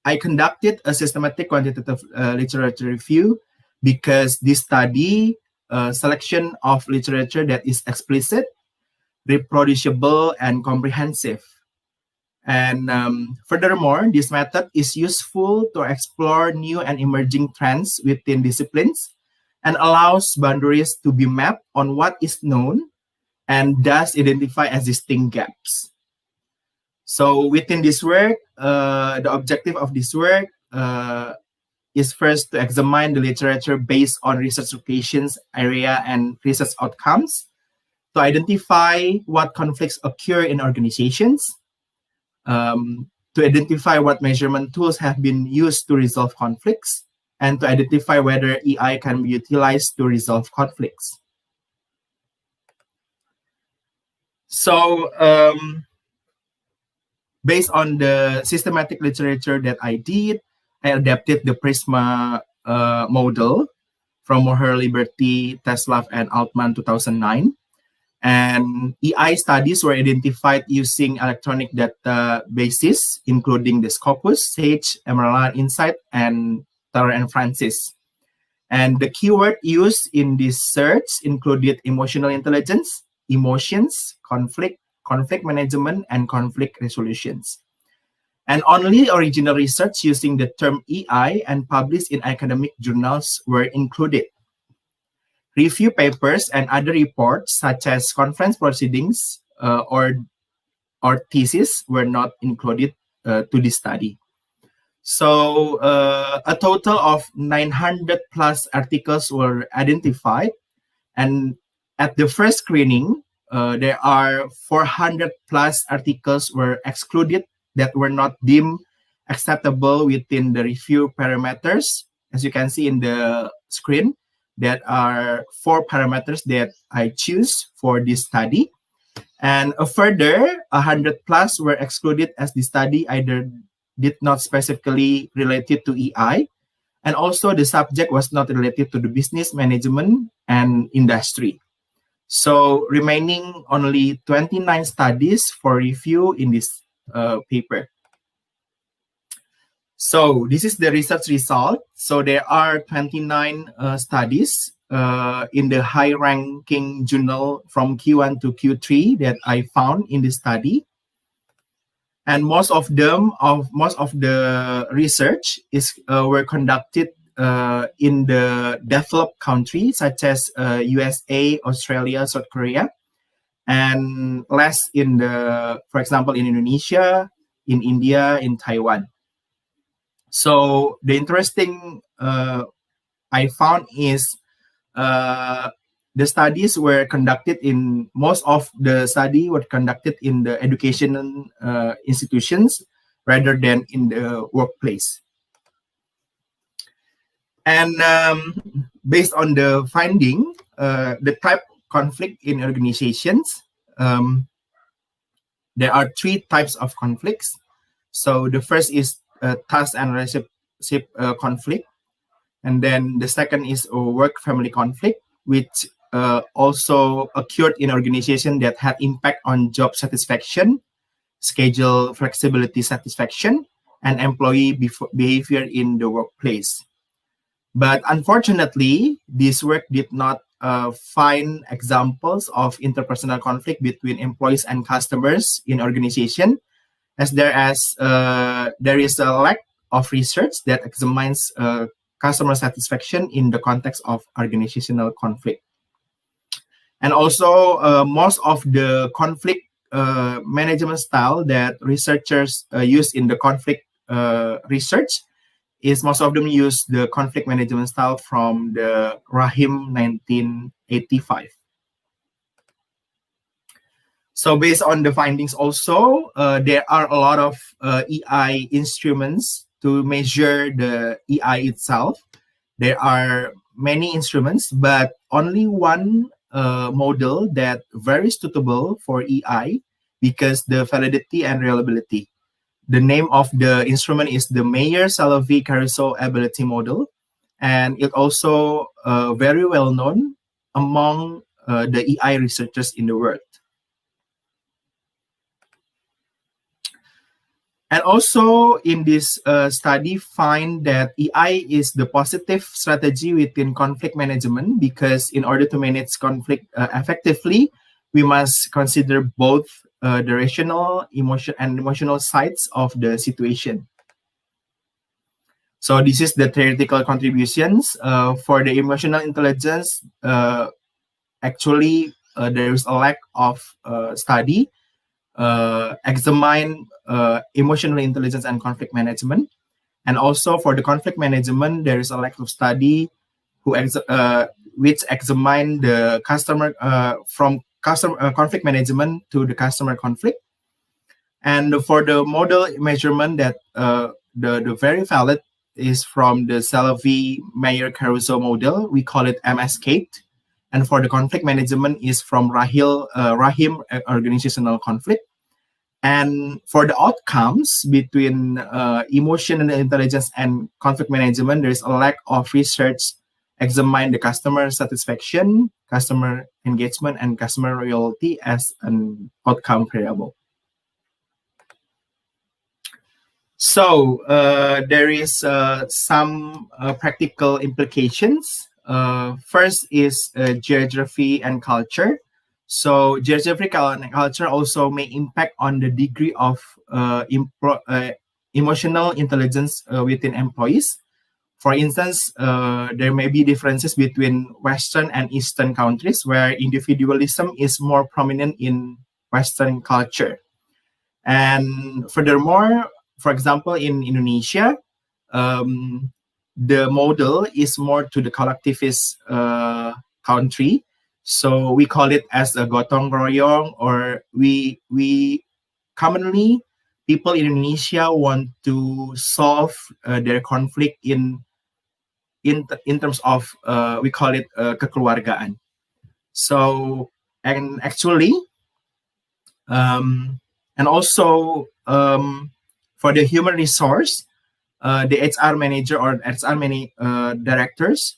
I conducted a systematic quantitative literature review because this study selection of literature that is explicit, reproducible, and comprehensive. And furthermore, this method is useful to explore new and emerging trends within disciplines and allows boundaries to be mapped on what is known and thus identify existing gaps. So within this work, the objective of this work is first to examine the literature based on research locations, area, and research outcomes, to identify what conflicts occur in organizations, to identify what measurement tools have been used to resolve conflicts, and to identify whether EI can be utilized to resolve conflicts. So based on the systematic literature that I did, I adapted the Prisma model from Moher, Leberty, Teslav, and Altman 2009. And EI studies were identified using electronic databases, including the Scopus, Sage, Emerald Insight, and Taylor and Francis. And the keyword used in this search included emotional intelligence, emotions, conflict management, and conflict resolutions. And only original research using the term EI and published in academic journals were included. Review papers and other reports, such as conference proceedings or thesis, were not included to this study. So a total of 900 plus articles were identified, and at the first screening, there are 400 plus articles were excluded that were not deemed acceptable within the review parameters. As you can see in the screen, there are 4 parameters that I choose for this study. And a further 100 plus were excluded as the study either did not specifically related to EI, and also the subject was not related to the business management and industry. So remaining only 29 studies for review in this paper. So this is the research result. So there are 29 studies in the high-ranking journal from Q1 to Q3 that I found in this study. And most of the research were conducted in the developed countries such as USA, Australia, South Korea, and less for example, in Indonesia, in India, in Taiwan. So the interesting I found is the studies were conducted most of the study were conducted in the educational institutions rather than in the workplace. And based on the finding, the type conflict in organizations, there are 3 types of conflicts. So the first is task and relationship conflict. And then the second is a work-family conflict, which also occurred in organizations that had impact on job satisfaction, schedule flexibility satisfaction, and employee behavior in the workplace. But unfortunately, this work did not find examples of interpersonal conflict between employees and customers in organization, as there is a lack of research that examines customer satisfaction in the context of organizational conflict. And also, most of the conflict management style that researchers use in the conflict research most of them use the conflict management style from the Rahim 1985. So based on the findings also, there are a lot of EI instruments to measure the EI itself. There are many instruments, but only one model that very suitable for EI because the validity and reliability. The name of the instrument is the Mayer-Salovey-Caruso Ability Model, and it also very well known among the EI researchers in the world. And also in this study find that EI is the positive strategy within conflict management because in order to manage conflict effectively, we must consider both the rational, emotional sides of the situation. So this is the theoretical contributions for the emotional intelligence. Actually, there is a lack of study examine emotional intelligence and conflict management. And also for the conflict management, there is a lack of study which examine the customer from conflict management to the customer conflict. And for the model measurement that the very valid is from the Salovey-Mayer-Caruso model, we call it MSCATE. And for the conflict management is from Rahim organizational conflict. And for the outcomes between emotional intelligence and conflict management, there is a lack of research examine the customer satisfaction, customer engagement, and customer loyalty as an outcome variable. So there is some practical implications. First is geography and culture. So geographical and culture also may impact on the degree of emotional intelligence within employees. For instance, there may be differences between Western and Eastern countries where individualism is more prominent in Western culture. And furthermore, for example, in Indonesia, the model is more to the collectivist country. So we call it as a gotong royong, or we commonly people in Indonesia want to solve their conflict in terms of we call it kekeluargaan. So and actually and also for the human resource, the HR manager or HR directors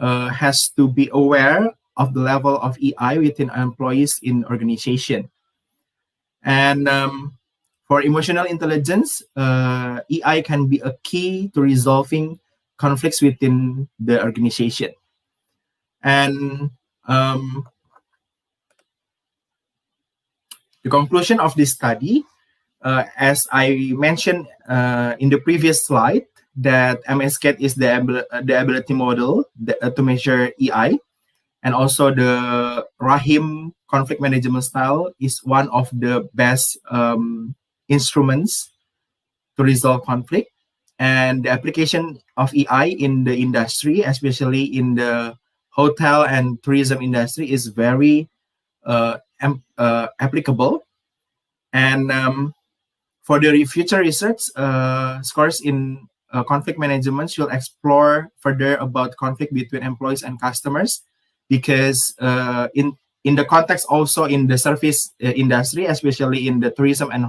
has to be aware of the level of EI within employees in organization. And for emotional intelligence, EI can be a key to resolving conflicts within the organization. And the conclusion of this study, as I mentioned in the previous slide, that MSCAT is the ability model to measure EI, and also the Rahim conflict management style is one of the best instruments to resolve conflict. And the application of EI in the industry, especially in the hotel and tourism industry, is very applicable. And for the future research, scholars in conflict management should explore further about conflict between employees and customers, because in the context also in the service industry, especially in the tourism and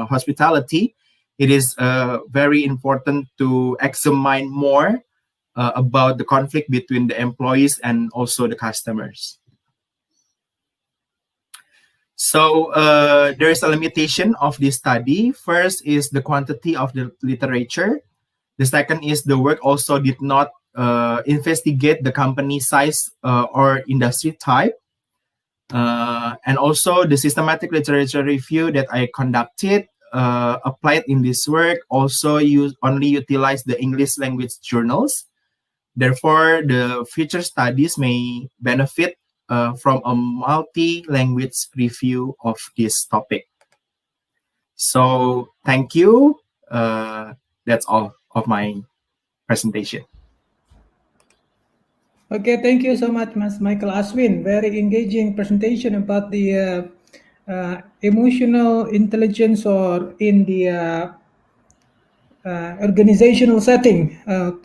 hospitality, it is very important to examine more about the conflict between the employees and also the customers. So there is a limitation of this study. First is the quantity of the literature. The second is the work also did not investigate the company size or industry type. And also the systematic literature review that I conducted applied in this work also only utilize the English language journals. Therefore, the future studies may benefit from a multi-language review of this topic. So thank you. That's all of my presentation. Okay, thank you so much, Mas Michael Aswin. Very engaging presentation about the emotional intelligence or in the organizational setting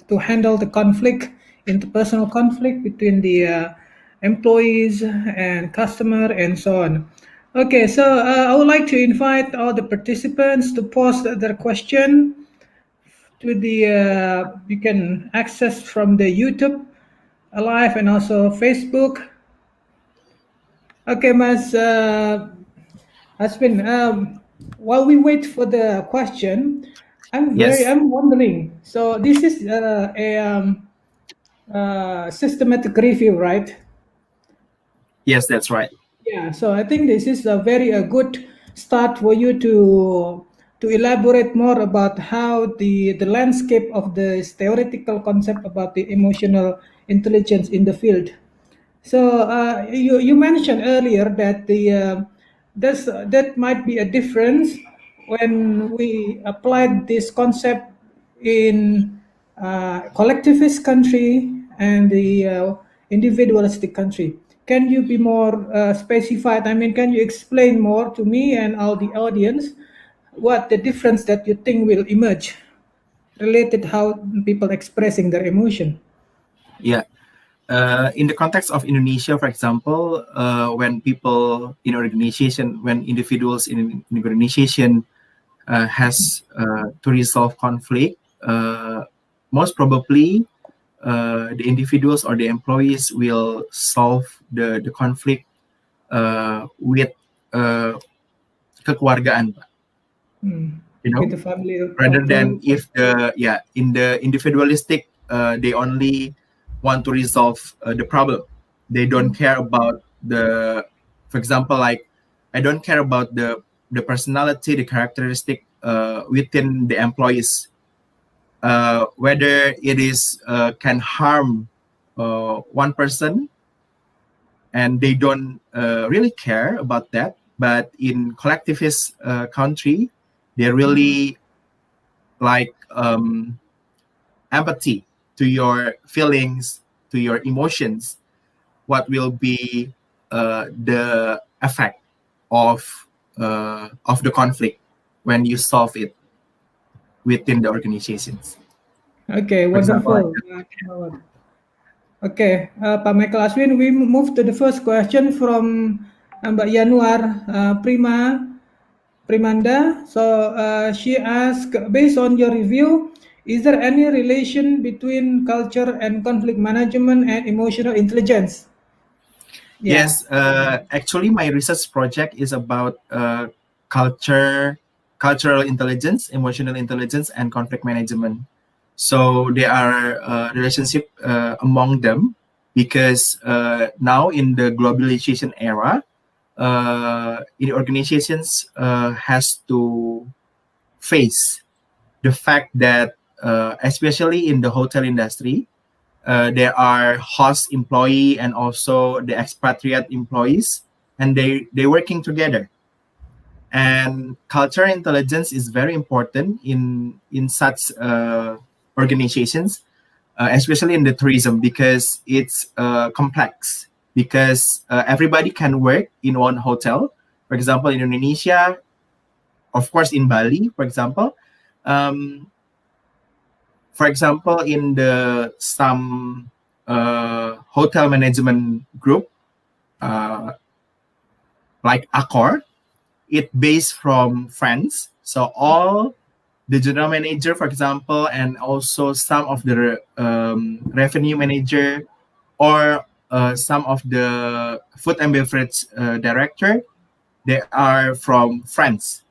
to handle the conflict, interpersonal conflict between the employees and customer and so on. Okay, so I would like to invite all the participants to post their question to the you can access from the YouTube live and also Facebook. Okay, Mas Aswin, while we wait for the question, I'm wondering. So this is a systematic review, right? Yes, that's right. Yeah. So I think this is a very good start for you to elaborate more about how the landscape of the theoretical concept about the emotional intelligence in the field. So you mentioned earlier that that might be a difference when we applied this concept in collectivist country and the individualistic country. Can you be more specified? I mean, can you explain more to me and all the audience what the difference that you think will emerge related how people expressing their emotion? Yeah. In the context of Indonesia, for example, when people in organization, when individuals in an organization has to resolve conflict, most probably the individuals or the employees will solve the conflict with kekeluargaan, you know, with the family, rather than if in the individualistic they only want to resolve the problem. They don't care about for example, like I don't care about the personality, the characteristic within the employees, whether it is can harm one person, and they don't really care about that. But in collectivist country, they really like empathy to your feelings, to your emotions. What will be the effect of the conflict when you solve it within the organizations? Okay, wonderful. Okay, Pak Michael Aswin, we move to the first question from Mbak Yanuar Primanda. So she asked, based on your review, is there any relation between culture and conflict management and emotional intelligence? Yeah. Yes, actually, my research project is about cultural intelligence, emotional intelligence, and conflict management. So there are relationship among them because now in the globalization era, in organizations has to face the fact that especially in the hotel industry, there are host employee and also the expatriate employees, and they working together. And cultural intelligence is very important in such organizations, especially in the tourism, because it's complex. Because everybody can work in one hotel. For example, in Indonesia, of course, in Bali, for example. Um, for example, in the some hotel management group, uh, like Accor, it based from France. So all the general manager, for example, and also some of the revenue manager or some of the food and beverage director, they are from France.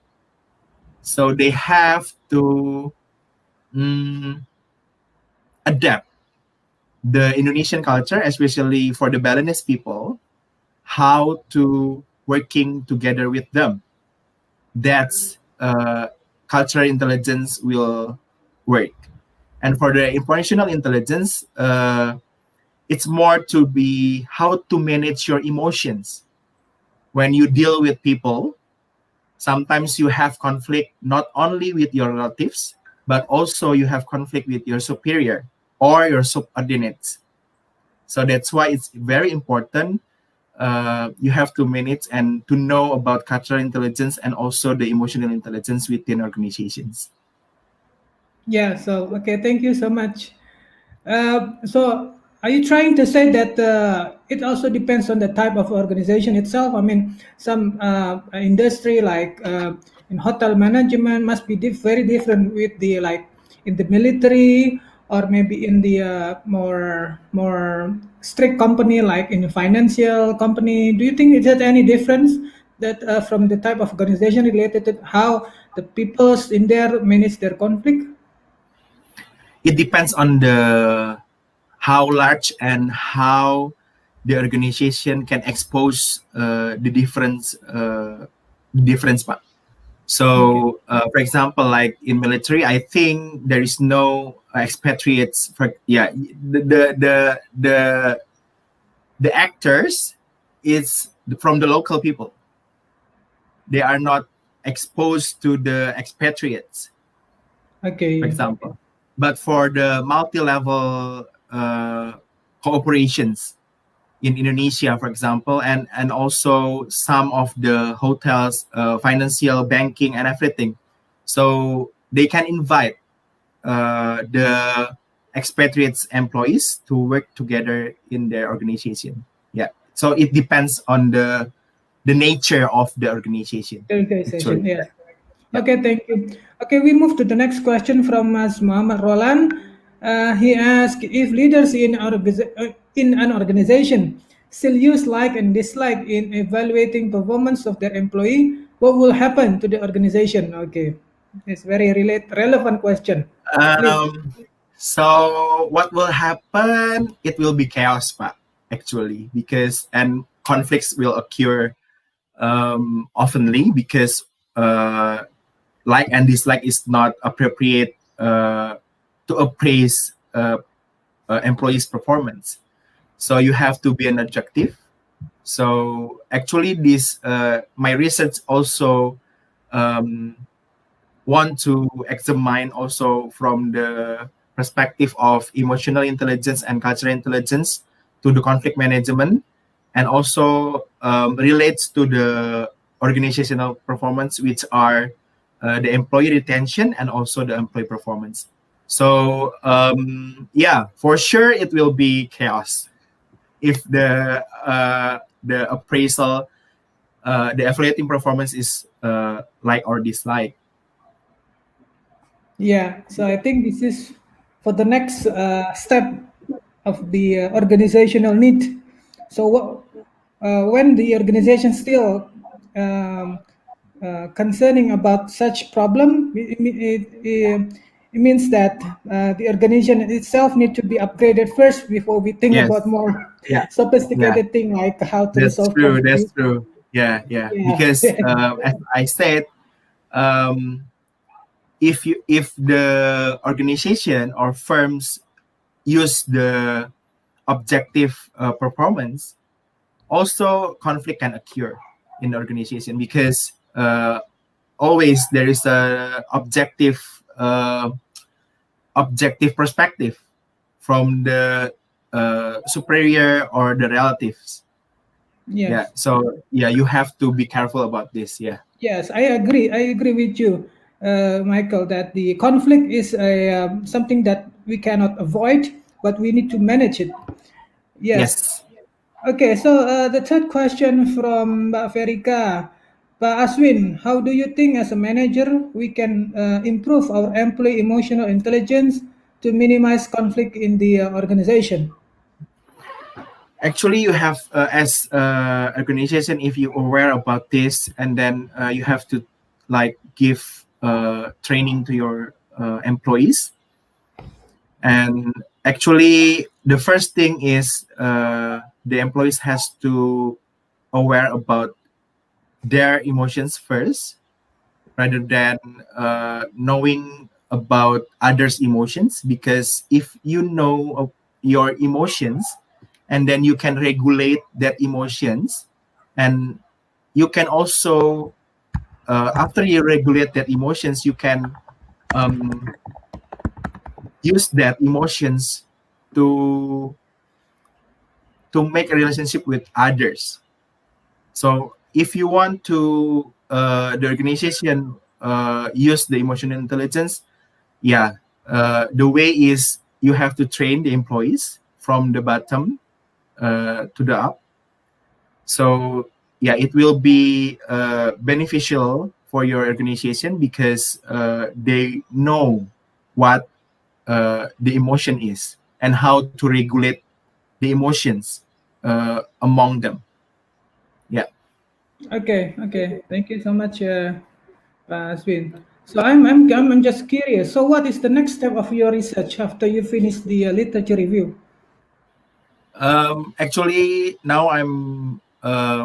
So they have to mm, adapt the Indonesian culture, especially for the Balinese people, how to working together with them. That's cultural intelligence will work. And for the informational intelligence, it's more to be how to manage your emotions when you deal with people. Sometimes you have conflict not only with your relatives, but also you have conflict with your superior or your subordinates. So that's why it's very important. You have to manage and to know about cultural intelligence and also the emotional intelligence within organizations. Yeah. So okay, thank you so much. So are you trying to say that it also depends on the type of organization itself? I mean, some industry like in hotel management must be very different with the like in the military or maybe in the more strict company like in the financial company. Do you think is there any difference that from the type of organization related to how the peoples in there manage their conflict? It depends on the how large and how the organization can expose the difference part. Okay. So, for example, like in military, I think there is no expatriates. For yeah, the actors is from the local people. They are not exposed to the expatriates, for Okay. example. But for the multi-level cooperations in Indonesia, for example, and also some of the hotels, financial, banking, and everything. So they can invite the expatriates employees to work together in their organization. Yeah. So it depends on the nature of the organization, Organization, actually. yes. Yeah. Okay, thank you. Okay, we move to the next question from Mas Muhammad Roland. He asked if leaders in an organization still use like and dislike in evaluating performance of their employee, what will happen to the organization? Okay, it's very relevant question. Please. Um, so what will happen? It will be chaos, Pak, actually, because and conflicts will occur oftenly because like and dislike is not appropriate to appraise employees' performance. So you have to be an objective. So actually, this my research also um, want to examine also from the perspective of emotional intelligence and cultural intelligence to the conflict management, and also relates to the organizational performance, which are the employee retention and also the employee performance. So yeah, for sure it will be chaos if the appraisal, the evaluating performance is like or dislike. Yeah, so I think this is for the next step of the organizational need. So when the organization still um, concerning about such problem, it means that the organization itself need to be upgraded first before we think Yes. about more Yeah. sophisticated thing like how to That's resolve true. That's conflict. true. Yeah. Yeah. Because as I said, if the organization or firms use the objective performance, also conflict can occur in the organization because always there is a objective perspective from the superior or the relatives. Yeah. Yes. So yeah, you have to be careful about this. Yeah. Yes, I agree. I agree with you, Michael, that the conflict is something that we cannot avoid, but we need to manage it. Yes. Yes. Okay, so the third question from Mbak Verika. Pak Aswin, how do you think as a manager we can improve our employee emotional intelligence to minimize conflict in the organization? Actually, you have as organization, if you aware about this, and then you have to like give training to your employees. And actually, the first thing is the employees has to aware about their emotions first, rather than knowing about others' emotions. Because if you know of your emotions, and then you can regulate that emotions, and you can also after you regulate that emotions, you can use that emotions to make a relationship with others. So if you want to the organization use the emotional intelligence, yeah, the way is you have to train the employees from the bottom to the up. So yeah, it will be beneficial for your organization because they know what the emotion is and how to regulate the emotions among them. Yeah. Okay. Thank you so much, Pak Aswin. So I'm just curious. So what is the next step of your research after you finish the literature review? Actually, now I'm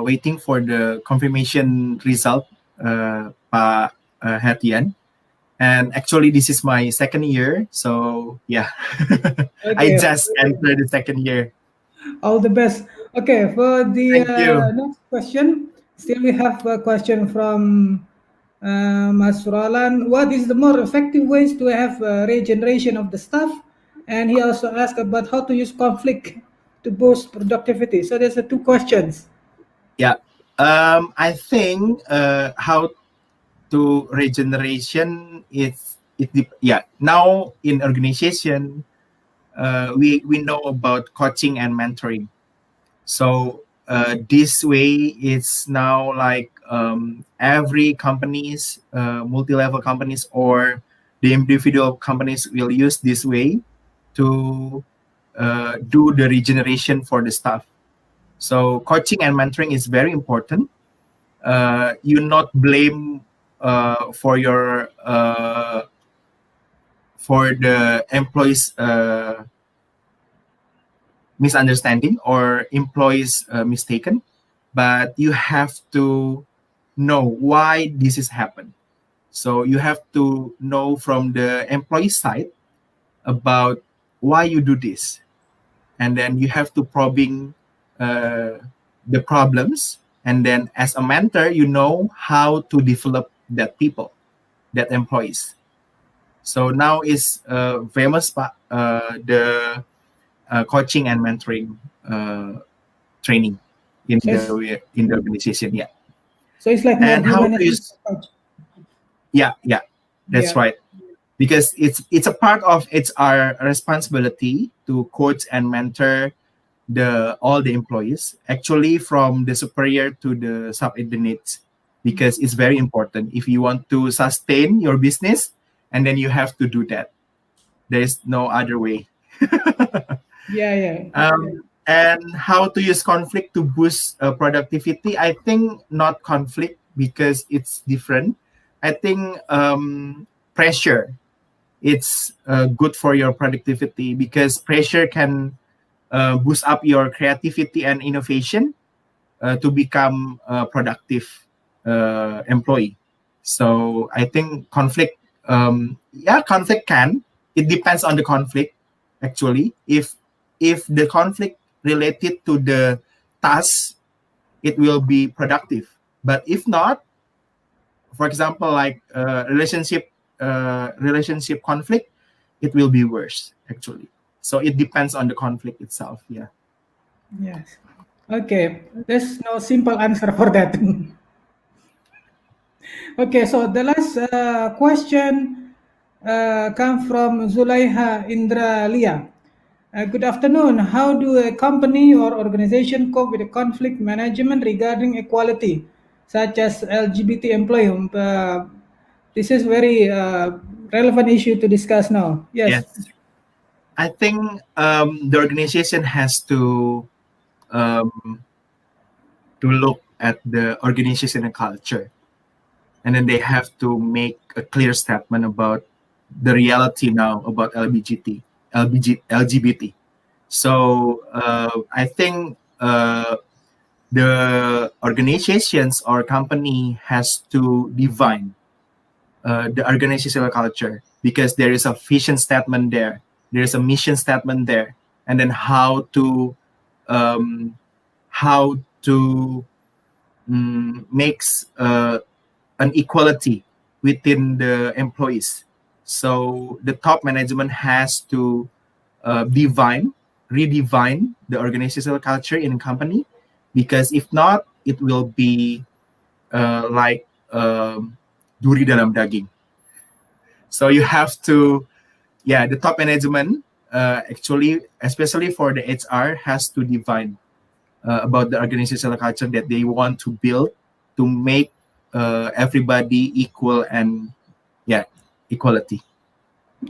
waiting for the confirmation result, Pak Herdiyan. And actually, this is my second year. So yeah, I Okay, just entered the second year. all the best. Okay, for the Thank you. next question, still we have a question from Mas Roland. What is the more effective ways to have regeneration of the staff? And he also asked about how to use conflict to boost productivity. So there's two questions. Yeah. I think how to regeneration yeah. Now in organization, we know about coaching and mentoring. So this way, it's now like every companies, multi-level companies or the individual companies will use this way to do the regeneration for the staff. So coaching and mentoring is very important. You not blame for the employees misunderstanding or employees mistaken, but you have to know why this has happened. So you have to know from the employee side about why you do this, and then you have to probing the problems. And then as a mentor, you know how to develop that people, that employees. So now is famous the coaching and mentoring training So it's, in the organization. Yeah. so it's like more And how to humanistic use, approach. yeah, that's Yeah. right. Because it's a part of it's our responsibility to coach and mentor all the employees, actually from the superior to the subordinates, because it's very important if you want to sustain your business, and then you have to do that. There is no other way. Yeah. um, And how to use conflict to boost productivity? I think not conflict, because it's different. I think pressure, it's good for your productivity, because pressure can boost up your creativity and innovation to become a productive employee. So I think conflict, conflict can. It depends on the conflict, actually. If the conflict related to the task, it will be productive. But if not, for example, like relationship conflict, it will be worse, actually. So it depends on the conflict itself. Yeah. Yes. Okay. There's no simple answer for that. Okay. So the last question comes from Zulaiha Indralia. Good afternoon. How do a company or organization cope with conflict management regarding equality, such as LGBT employee? This is very relevant issue to discuss now. Yes. I think the organization has to look at the organizational culture, and then they have to make a clear statement about the reality now about LGBT. So I think the organizations or company has to define the organizational culture, because there is a vision statement there, there is a mission statement there, and then how to makes an equality within the employees. So the top management has to redefine the organizational culture in a company, because if not, it will be like duri dalam daging. So you have to, the top management actually, especially for the HR, has to define about the organizational culture that they want to build to make everybody equal and equality.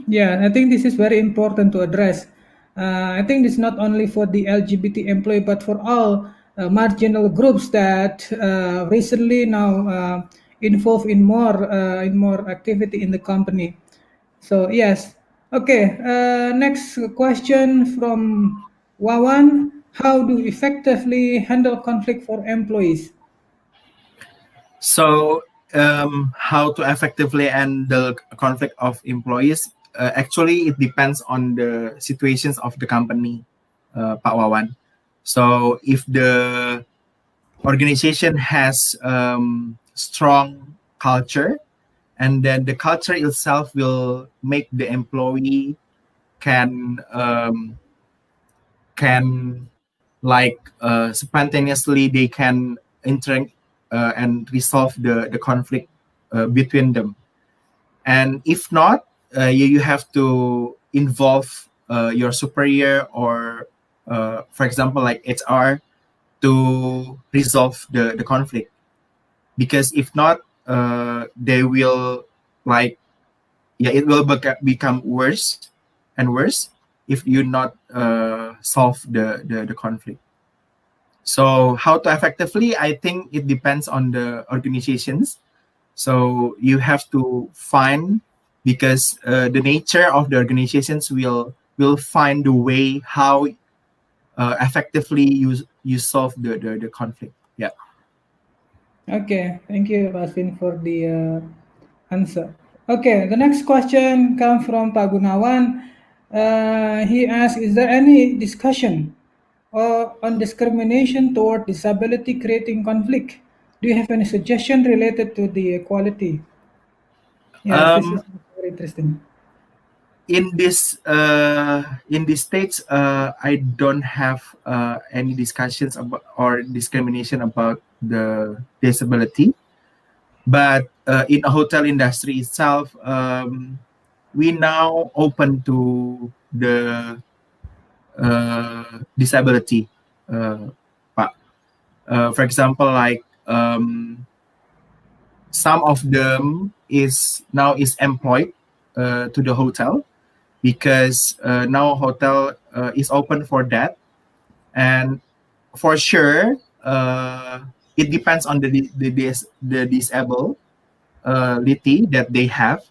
Yeah, I think this is very important to address. I think it's not only for the LGBT employee, but for all marginal groups that recently now involved in more activity in the company. So yes, okay. Next question from Wawan: how do effectively handle conflict for employees? So how to effectively handle conflict of employees? Actually, it depends on the situations of the company, Pak Wawan. So if the organization has strong culture, and then the culture itself will make the employee can like spontaneously they can interact and resolve the conflict between them. And if not, you have to involve your superior, or for example like HR, to resolve the conflict, because if not, they will it will become worse and worse if you not solve the conflict. So how to effectively? I think it depends on the organizations. So you have to find, because the nature of the organizations will find the way how effectively you solve the conflict. Yeah. Okay, thank you, Aswin, for the answer. Okay, the next question comes from Pak Gunawan. He asks, is there any discussion on discrimination toward disability creating conflict? Do you have any suggestion related to the equality? Yes, this is very interesting. In this stage, I don't have any discussions about or discrimination about the disability, but in a hotel industry itself, we now open to the disability. Pak. For example, like some of them is employed to the hotel, because now hotel is open for that. And for sure, it depends on the disability that they have.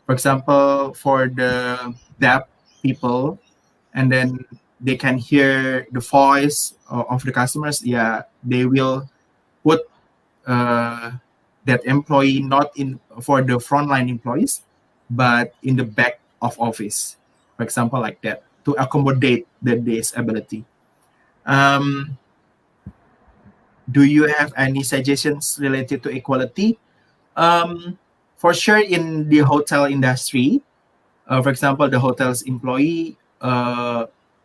For example, for the deaf people, and then they can hear the voice of the customers. Yeah, they will put that employee not in for the frontline employees, but in the back of office, for example, like that, to accommodate the disability. Do you have any suggestions related to equality? For sure, in the hotel industry, for example, the hotel's employee,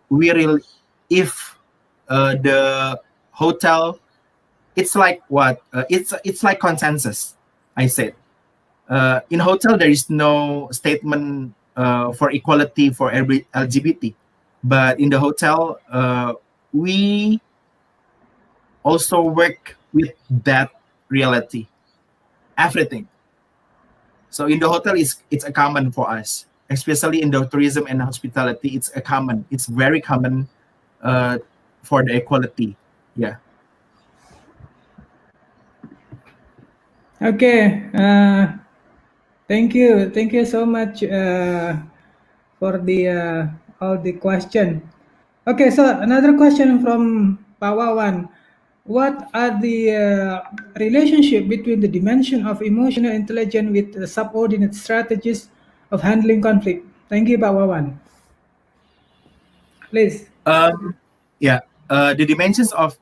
we really, if the hotel, it's like what? It's like consensus. I said, in hotel there is no statement for equality for every LGBT, but in the hotel, we also work with that reality, everything. So in the hotel, it's a common for us, especially in the tourism and hospitality. It's very common for the equality. Yeah. Okay. Thank you so much for the all the question. Okay, so another question from Pawawan. What are the relationship between the dimension of emotional intelligence with subordinate strategies of handling conflict? Thank you, Pawawan. Please. Yeah. The dimensions of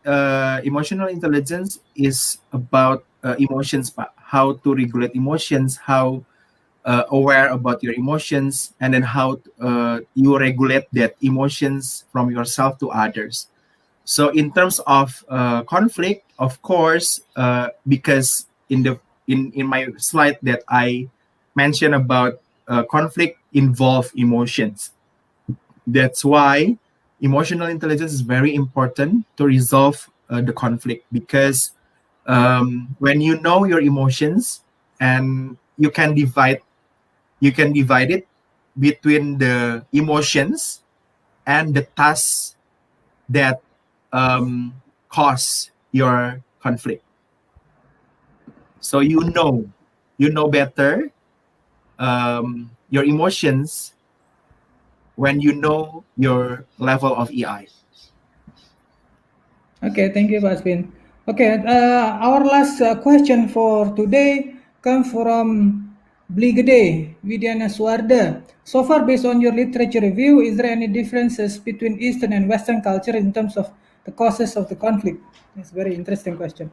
emotional intelligence is about emotions, how to regulate emotions, how aware about your emotions, and then how you regulate that emotions from yourself to others. So in terms of conflict, of course, because in my slide that I mentioned about conflict involve emotions. That's why emotional intelligence is very important to resolve the conflict, because when you know your emotions, and you can divide it between the emotions and the tasks that cause your conflict. So you know better your emotions when you know your level of EI. Okay, thank you, Aswin. Okay, our last question for today comes from Bligede Vidyana Swarda. So far, based on your literature review, is there any differences between Eastern and Western culture in terms of the causes of the conflict? It's a very interesting question.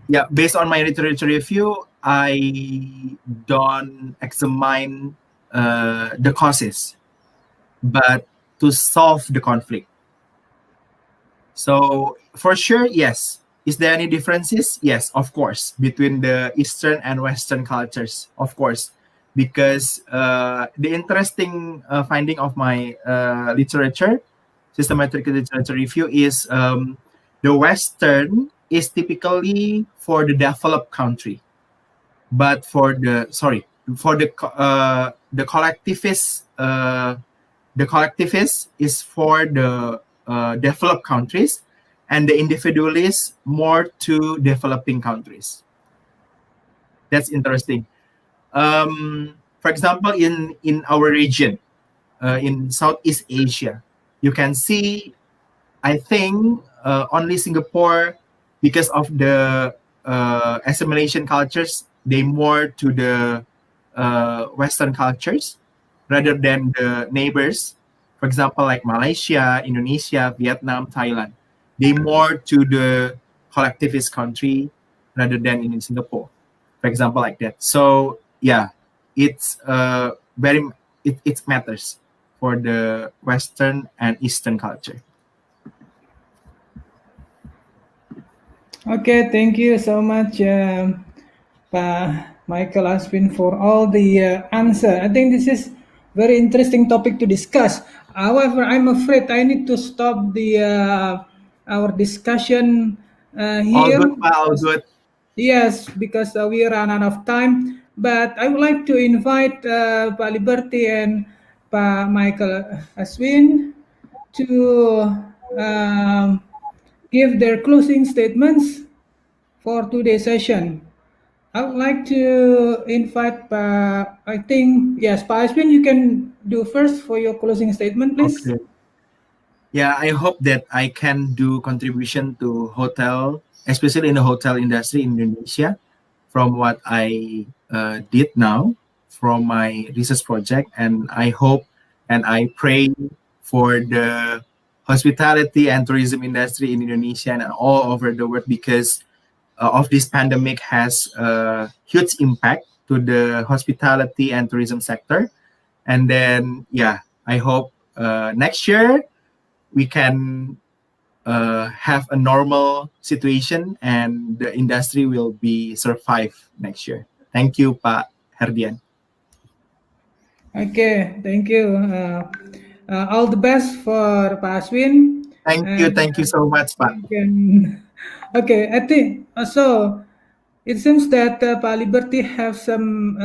Yeah, based on my literature review, I don't examine the causes, but to solve the conflict. So for sure, yes. Is there any differences? Yes, of course, between the Eastern and Western cultures, of course, because the interesting finding of my systematic literature review is the Western is typically for the developed country, but for the collectivist is for the developed countries, and the individualist more to developing countries. That's interesting. For example, in our region, in Southeast Asia, you can see, I think, only Singapore, because of the assimilation cultures, they more to the Western cultures rather than the neighbors. For example, like Malaysia, Indonesia, Vietnam, Thailand, they more to the collectivist country rather than in Singapore. For example, like that. So yeah, it's it matters for the Western and Eastern culture. Okay, thank you so much, Michael Aswin, for all the answer. I think this is very interesting topic to discuss. However, I'm afraid I need to stop the our discussion All here. good, pa, all good. Yes, because we run out of time. But I would like to invite Pak Liberty and Pak Michael Aswin to give their closing statements for today's session. I would like to invite, I think, yes, Pak Aswin, you can do first for your closing statement, please. Okay. Yeah, I hope that I can do contribution to hotel, especially in the hotel industry in Indonesia, from what I did now from my research project. And I hope and I pray for the hospitality and tourism industry in Indonesia and all over the world, because of this pandemic has a huge impact to the hospitality and tourism sector. And then, yeah, I hope next year we can have a normal situation and the industry will be survive next year. Thank you, Pak Herdiyan. Okay, thank you. All the best for Pak Aswin. Thank you so much, Pak. Okay, I think so. It seems that Pak Leberty have some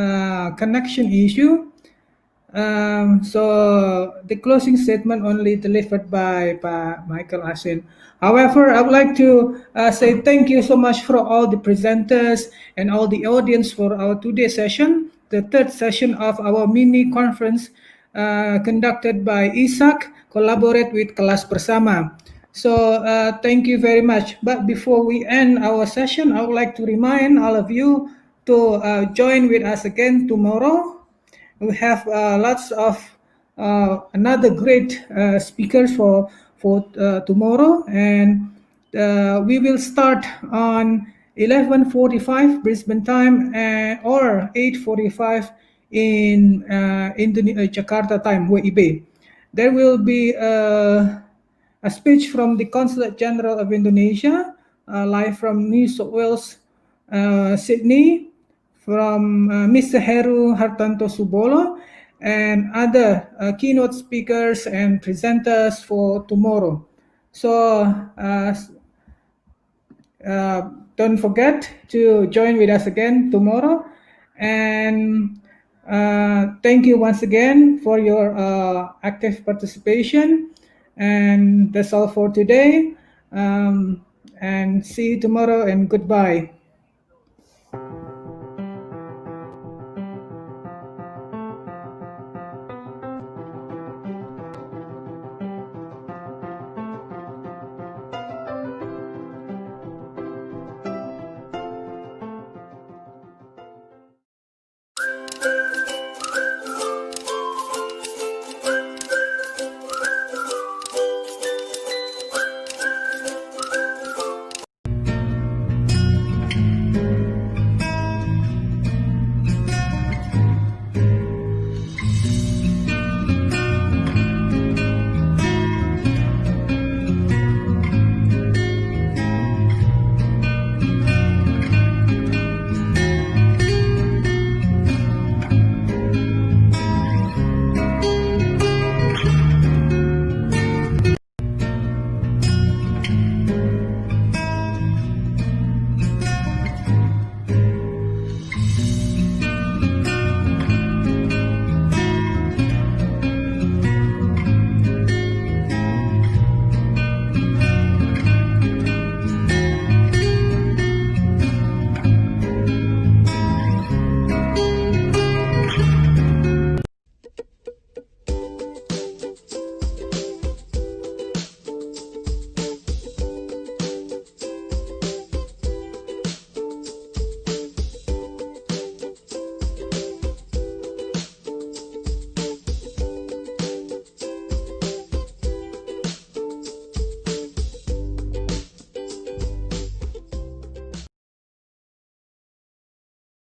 connection issue. So the closing statement only delivered by Pak Michael Aswin. However, I would like to say thank you so much for all the presenters and all the audience for our today's session, the third session of our mini conference conducted by ISAK, collaborate with Kelas Bersama. So thank you very much. But before we end our session, I would like to remind all of you to join with us again tomorrow. We have lots of another great speakers for tomorrow, and we will start on 11:45 Brisbane time or 8:45 in Jakarta time, WIB. There will be a speech from the Consulate General of Indonesia, live from New South Wales, Sydney, from Mr. Heru Hartanto Subolo, and other keynote speakers and presenters for tomorrow. So don't forget to join with us again tomorrow. And thank you once again for your active participation. And that's all for today. And see you tomorrow, and goodbye.